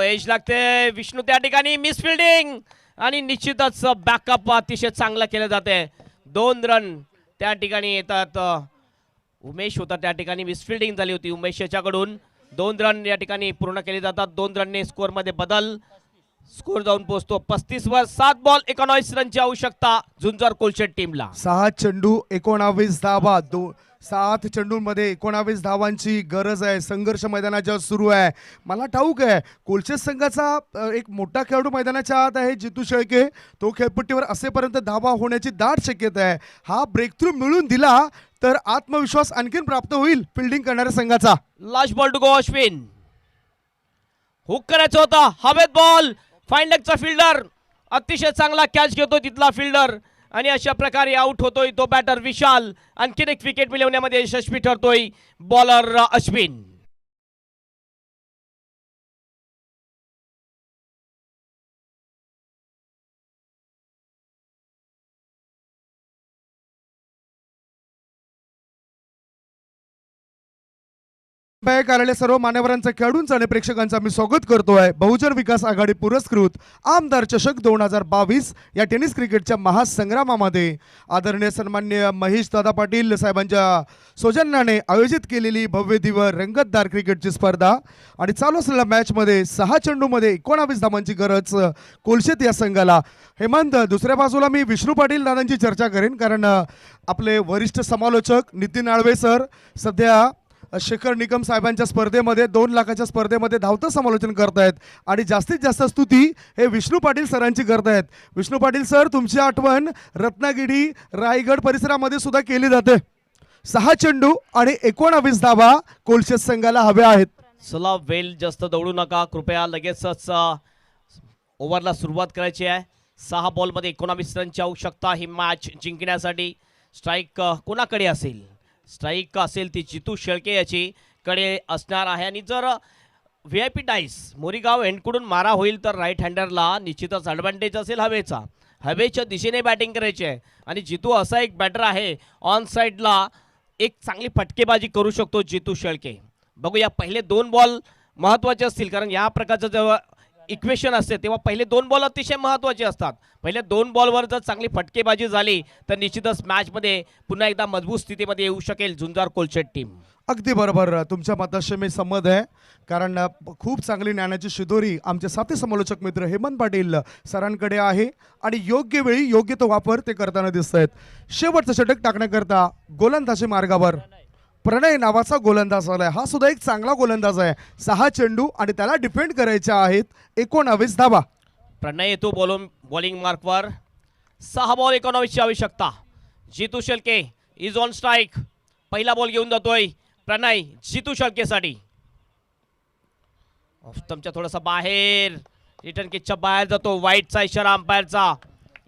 एज लागते. विष्णू त्या ठिकाणी मिस फिल्डिंग आणि निश्चितच बॅकअप अतिशय चांगला केलं जाते. 2 रन त्या ठिकाणी येतात. उमेश होता त्या ठिकाणी मिसफिल्डिंग झाली होती उमेश याच्याकडून. 2 रन या ठिकाणी पूर्ण केले जातात. 2 रनने स्कोअरमध्ये बदल. स्कोअर जाऊन पोहोचतो 35 वर. 7 बॉल 19 रनची आवश्यकता झुंजार कोलशेट टीमला. 6 चेंडू 19 धावा. 7 चेंडूंमध्ये 19 धावांची गरज आहे. संघर्ष मैदानाच्या सुरू आहे. मला ठाऊक आहे कोलशेट संघाचा एक मोठा खेळाडू मैदानाच्या आत आहे जितू शेळके. तो खेळपट्टीवर असेपर्यंत धावा होण्याची दाट शक्यता आहे. हा ब्रेक थ्रू मिळून दिला तर आत्मविश्वास आणखीन प्राप्त होईल फिल्डिंग करणाऱ्या संघाचा. Last ball to go Ashwin. Hook करायचं होता हवेत बॉल. फाईन लेगचा फिल्डर अतिशय चांगला कॅच घेतो तिथला फिल्डर आणि अशा प्रकारे आउट होतोय तो बॅटर विशाल. आणखीन एक विकेट मिळवण्यामध्ये यशस्वी ठरतोय बॉलर अश्विन. कार्यालय सर्व मान्यवरांचं खेळाडूंचं आणि प्रेक्षकांचं मी स्वागत करतोय बहुजन विकास आघाडी पुरस्कृत आमदार चषक 2022 या टेनिस क्रिकेटच्या महासंग्रामामध्ये आदरणीय सन्माननीय महेश दादा पाटील साहेबांच्या सौजन्याने आयोजित केलेली भव्य दिव्य रंगतदार क्रिकेटची स्पर्धा आणि चालू असलेल्या मॅचमध्ये 6 चेंडूमध्ये 19 धावांची गरज कोलशेत या संघाला. हेमंत, दुसऱ्या बाजूला मी विष्णू पाटील दादांची चर्चा करेन कारण आपले वरिष्ठ समालोचक नितीन आळवे सर सध्या शेखर निकम साहेबांच्या स्पर्धेमध्ये 2 लाखाच्या स्पर्धेमध्ये धावतं समालोचन करतायत आणि जास्तीत जास्त स्तुती हे विष्णू पाटील सरांची करतायत. विष्णू पाटील सर, तुमची आठवण रत्नागिरी रायगड परिसरामध्ये सुद्धा केली जाते. 6 चेंडू आणि 19 धावा कोलशेत संघाला हव्या आहेत. चला, वेल जास्त दौडू नका कृपया, लगेचच ओव्हरला सुरुवात करायची आहे. 6 बॉलमध्ये 19 रनची आवश्यकता ही मॅच जिंकण्यासाठी. स्ट्राईक कोणाकडे असेल? स्ट्राईक असेल ती जितू शेळके याची कडे असणार आहे. आणि जर V I P dice Morigaon एंडकडून मारा होईल तर राईट हँडरला निश्चितच ॲडव्हान्टेज असेल हवेचा. हवेच्या दिशेने बॅटिंग करायची आहे आणि जितू असा एक बॅटर आहे ऑन साईडला एक चांगली फटकेबाजी करू शकतो जितू शेळके. बघूया, पहिले 2 बॉल महत्त्वाचे असतील कारण या प्रकारचं जेव्हा इक्वेशन असते तेव्हा पहिले 2 बॉल अतिशय महत्त्वाचे असतात. पहिल्या 2 बॉलवर जर चांगली फटकेबाजी झाली तर निश्चितच मॅचमध्ये पुन्हा एकदा मजबूत स्थितीमध्ये येऊ शकेल झुंजार कोलशेत टीम. अगदी बरोबर, तुमच्या मताशी मी संमत आहे कारण खूप चांगली ज्ञानाची शिदोरी आमचे साथी समालोचक मित्र हेमंत पाटील सरांकडे आहे आणि योग्य वेळी योग्य तो वापर ते करताना दिसत आहेत. शेवटचं षटक टाकण्याकरता गोलंदाजी मार्गावर प्रणय नावाचा गोलंदाज आलाय. हा सुद्धा एक चांगला गोलंदाज आहे. 6 चेंडू आणि त्याला डिफेंड करायचे आहेत 19 धावा. प्रणय येतो बॉलिंग मार्कवर. 6 बॉल 19 ची आवश्यकता. जितू शेळके इज ऑन स्ट्राईक. पहिला बॉल घेऊन जातोय प्रणय जितू शेळकेसाठी. तुमच्या थोडासा बाहेर रिटर्न किटच्या बाहेर जातो. वाईटचा इशारा अंपायरचा.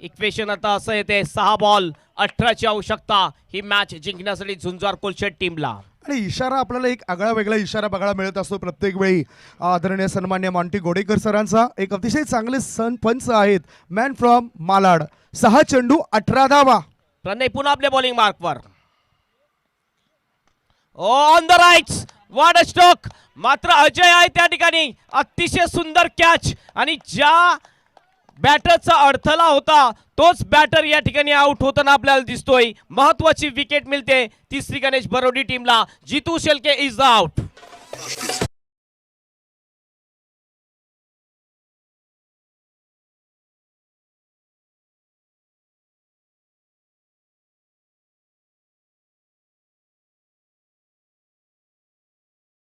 इक्वेशन आता असं येते 6 बॉल 18 ची आवश्यकता ही मॅच जिंकण्यासाठी झुंजार कोलशेत टीमला. आणि इशारा आपल्याला एक आगळा वेगळा इशारा बघायला मिळत असतो प्रत्येक वेळी. आदरणीय सन्मान्य मॉन्टी गोडेकर सरांचा एक अतिशय चांगले पंच आहेत मॅन फ्रॉम मालाड. 6 चेंडू 18 धावा. प्रणय पुन्हा आपल्या बॉलिंग मार्कवर. On the rights what a stroke. मात्र अजय आहे त्या ठिकाणी. अतिशय सुंदर कॅच आणि ज्या बॅटरचा अडथळा होता तोच बॅटर या ठिकाणी आउट होताना आपल्याला दिसतोय. महत्वाची विकेट मिळते तिसरी गणेश बरोडी टीमला. Jitu Shelke is out.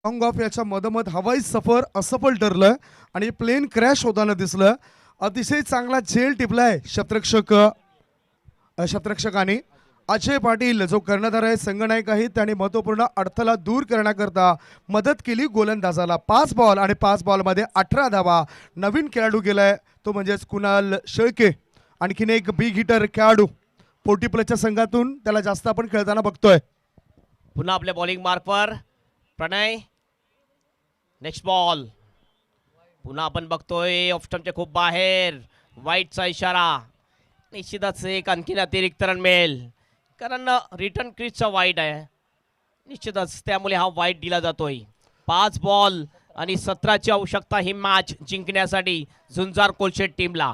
Long off याच्या मधोमध हवाई सफर असफल ठरलं आणि प्लेन क्रॅश होताना दिसलं. अतिशय चांगला झेल टिपलाय शतरक्षकाने. अजय पाटील जो कर्णधार आहे संघनायक आहे त्याने महत्वपूर्ण अडथळा दूर करण्याकरता मदत केली गोलंदाजाला. 5 बॉल आणि 5 बॉलमध्ये 18 धावा. नवीन खेळाडू गेलाय तो म्हणजेच कुणाल शेळके. आणखीन एक बिग हिटर खेळाडू 40+ संघातून त्याला जास्त आपण खेळताना बघतोय. पुन्हा आपल्या बॉलिंग मार्कवर प्रणय. नेक्स्ट बॉल पुन्हा आपण बघतोय ऑफ स्टंपच्या खूप बाहेर. वाईटचा इशारा. निश्चितच एक आणखीन अतिरिक्त रन मिळेल कारण रिटर्न क्रीजचा वाईट आहे निश्चितच, त्यामुळे हा वाईट दिला जातोय. 5 बॉल आणि 17 ची आवश्यकता ही मॅच जिंकण्यासाठी झुंजार कोलशेत टीमला.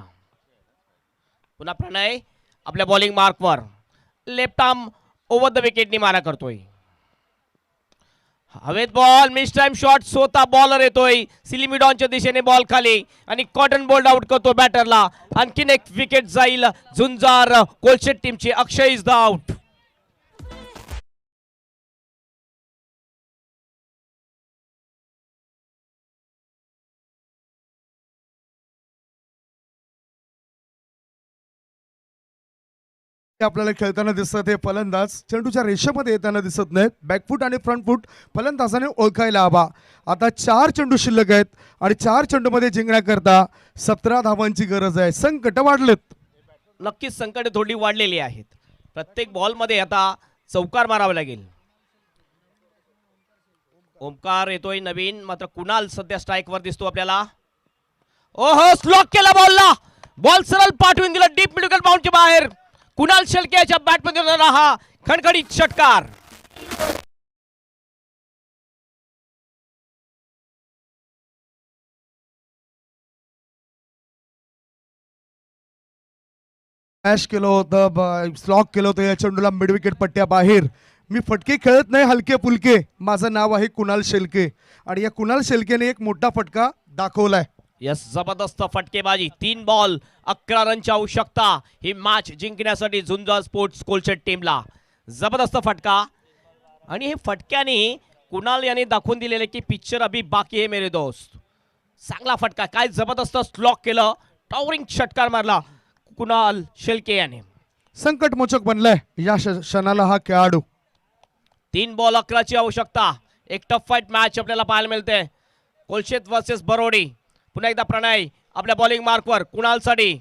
पुन्हा प्रणय आपल्या बॉलिंग मार्कवर. लेफ्ट आर्म ओव्हर द विकेटनी मारा करतोय. हवेत बॉल मिस टाइम शॉट. स्वतः बॉलर येतोय सिलिमिडॉनच्या दिशेने बॉल खाली आणि कॉटन बोल्ड आउट करतो बॅटरला. आणखीन एक विकेट जाईल झुंजार कोलशेत टीमची. अक्षय इज द आउट. आपल्याला खेळताना दिसत हे फलंदाज चेंडूच्या रेषेमध्ये येताना दिसत नाहीत. बॅकफूट आणि फ्रंट फूट फलंदाजाने ओळखायला हवा. आता 4 चेंडू शिल्लक आहेत आणि 4 चेंडूमध्ये जिंकण्याकरता 17 धावांची गरज आहे. संकट वाढलेत. नक्कीच संकटे थोडी वाढलेली आहेत. प्रत्येक बॉलमध्ये आता चौकार मारावा लागेल. ओमकार येतोय नवीन, मात्र कुणाल सध्या स्ट्राईकवर दिसतो आपल्याला. ओहो, स्लॉक केला बॉलला. बॉल सरळ पाठवून दिला डीप मिडल बाउंडच्या बाहेर. कुणाल शेळके याच्या बॅटमध्ये होणारा हा खणखणीत षटकार. स्मॅश केलं होतं, स्लॉक केलं होतं या चेंडूला मिड विकेट पट्ट्या बाहेर. मी फटके खेळत नाही हलके फुलके, माझं नाव आहे कुणाल शेळके आणि या कुणाल शेळकेने एक मोठा फटका दाखवलाय. यस, जबरदस्त फटकेबाजी. 3 बॉल 11 रनची आवश्यकता ही मॅच जिंकण्यासाठी झुंजार स्पोर्ट्स कोलशेट टीमला. जबरदस्त फटका आणि हे फटक्याने कुणाल याने दाखवून दिलेले की पिक्चर अभी बाकी है मेरे दोस्त. चांगला फटका, काय जबरदस्त स्लॉक केलं, टॉवरिंग षटकार मारला कुणाल शेळके याने. संकटमोचक बनलाय या क्षणाला हा खेळाडू. 3 बॉल 11ची आवश्यकता. एक टफ फाईट मॅच आपल्याला पाहायला मिळते. कोलशेत वर्सेस बरोडी. पुन्हा एकदा प्रणय आपल्या बॉलिंग मार्कवर कुणालसाठी.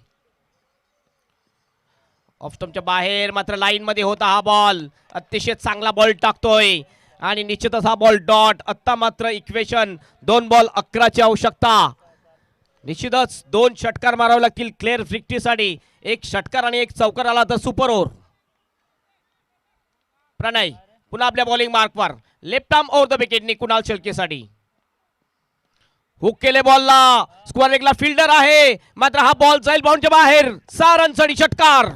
ऑफ स्टंपच्या बाहेर मात्र लाईन मध्ये होता हा बॉल. अतिशय चांगला बॉल टाकतोय आणि निश्चितच हा बॉल डॉट. आता मात्र इक्वेशन 2 बॉल 11ची आवश्यकता. निश्चितच 2 षटकार मारावे लागतील क्लिअर विक्ट्रीसाठी. एक षटकार आणि एक चौकार आला तर सुपर ओव्हर. प्रणय पुन्हा आपल्या बॉलिंग मार्कवर. लेफ्ट आर्म ओव्हर द विकेटनी कुणाल शेळकेसाठी. हुक केले बॉलला. स्क्वेअर लेगला फिल्डर आहे, मात्र हा बॉल जाईल बाउंडच्या बाहेर. 6 रनसाठी षटकार.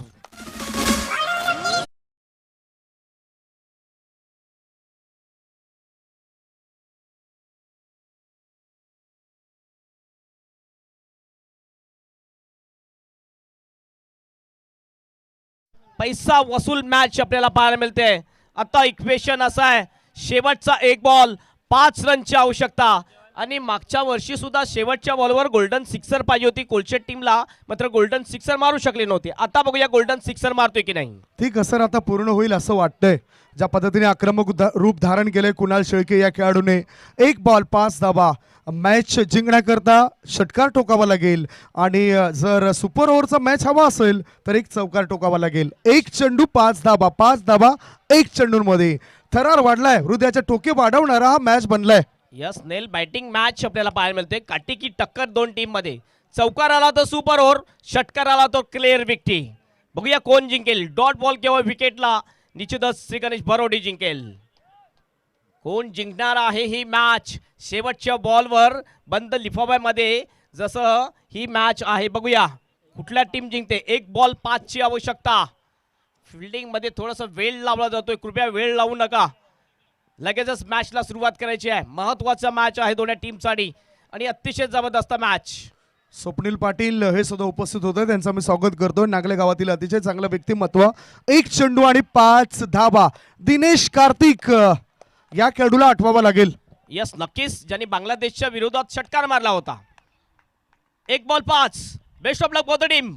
पैसा वसूल मॅच आपल्याला पाहायला मिळते. आता इक्वेशन असं आहे, शेवटचा 1 बॉल 5 रनची आवश्यकता आणि मागच्या वर्षी सुद्धा शेवटच्या बॉलवर गोल्डन सिक्सर पाहिजे होती कोलशेट टीमला, मात्र गोल्डन सिक्सर मारू शकले नव्हते. आता बघूया गोल्डन सिक्सर मारतोय की नाही. ती कसर आता पूर्ण होईल असं वाटतंय. ज्या पद्धतीने आक्रमक रूप धारण केलंय कुणाल शेळके या खेळाडूने. 1 बॉल 5 धाबा. मॅच जिंकण्याकरता षटकार टोकावा लागेल आणि जर सुपर ओव्हरचा मॅच हवा असेल तर एक चौकार टोकावा लागेल. 1 चेंडू 5 धाबा, 5 धाबा 1 चेंडूंमध्ये थरार वाढलाय. हृदयाचे ठोके वाढवणारा हा मॅच बनलाय. यस, नेल बॅटिंग मॅच आपल्याला पाहायला मिळते. काटेकी टक्कर 2 टीम मध्ये. चौकार आला तर सुपर ओव्हर, षटकार आला तर क्लिअर विक्ट्री. बघूया कोण जिंकेल. डॉट बॉल किंवा विकेटला निश्चितच श्री गणेश बरोडी जिंकेल. कोण जिंकणार आहे ही मॅच. शेवटच्या बॉलवर बंद लिफाफ्यामध्ये जसं ही मॅच आहे. बघूया कुठल्या टीम जिंकते. 1 बॉल 5ची आवश्यकता. फिल्डिंग मध्ये थोडासा वेळ लावला जातोय, कृपया वेळ लावू नका. लगेचच मॅचला सुरुवात करायची आहे. महत्वाचा मॅच आहे दोन्ही टीमसाठी आणि अतिशय जबरदस्त मॅच. स्वप्नील पाटील हे सुद्धा उपस्थित होते, त्यांचं मी स्वागत करतो. नागले गावातील अतिशय चांगलं व्यक्तिमत्व. 1 चेंडू आणि 5 धाबा. दिनेश कार्तिक या खेळाडूला आठवावा लागेल. यस, नक्कीच, ज्यांनी बांगलादेशच्या विरोधात षटकार मारला होता. 1 ball 5. Best of luck for the team.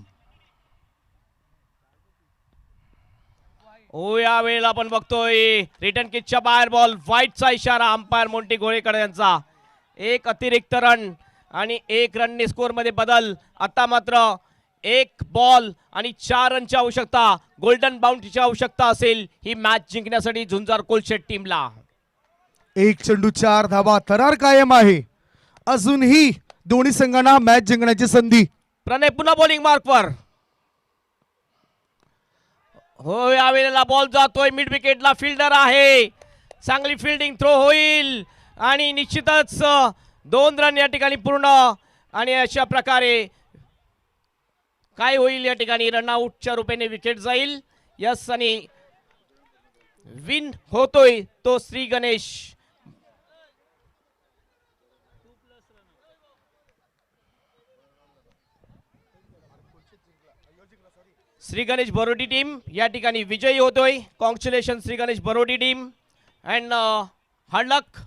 ओ या वेळेला आपण बघतोय रिटर्न किटच्या बाहेर बॉल. व्हाईटचा इशारा अंपायर मोंटी घोळेकर यांचा. 1 अतिरिक्त रन आणि 1 रनने स्कोर मध्ये बदल. आता मात्र 1 बॉल आणि 4 रनची आवश्यकता. गोल्डन बाउंड्रीची आवश्यकता असेल ही मॅच जिंकण्यासाठी झुंजार कोलशेट टीमला. 1 चेंडू 4 धाबा. थरार कायम आहे. अजूनही दोन्ही संघांना मॅच जिंकण्याची संधी. प्रणय पुन्हा बॉलिंग मार्कवर. हो, या वेळेला बॉल जातोय मिड विकेटला. फिल्डर आहे, चांगली फिल्डिंग थ्रो होईल आणि निश्चितच 2 रन या ठिकाणी पूर्ण. आणि अशा प्रकारे काय होईल या ठिकाणी, रनआउटच्या रूपाने विकेट जाईल. यस, आणि विन होतोय तो श्री गणेश. श्री गणेश बरोडी टीम या ठिकाणी विजयी होतोय. Congratulation Shri Ganesh Barodi team and hard luck.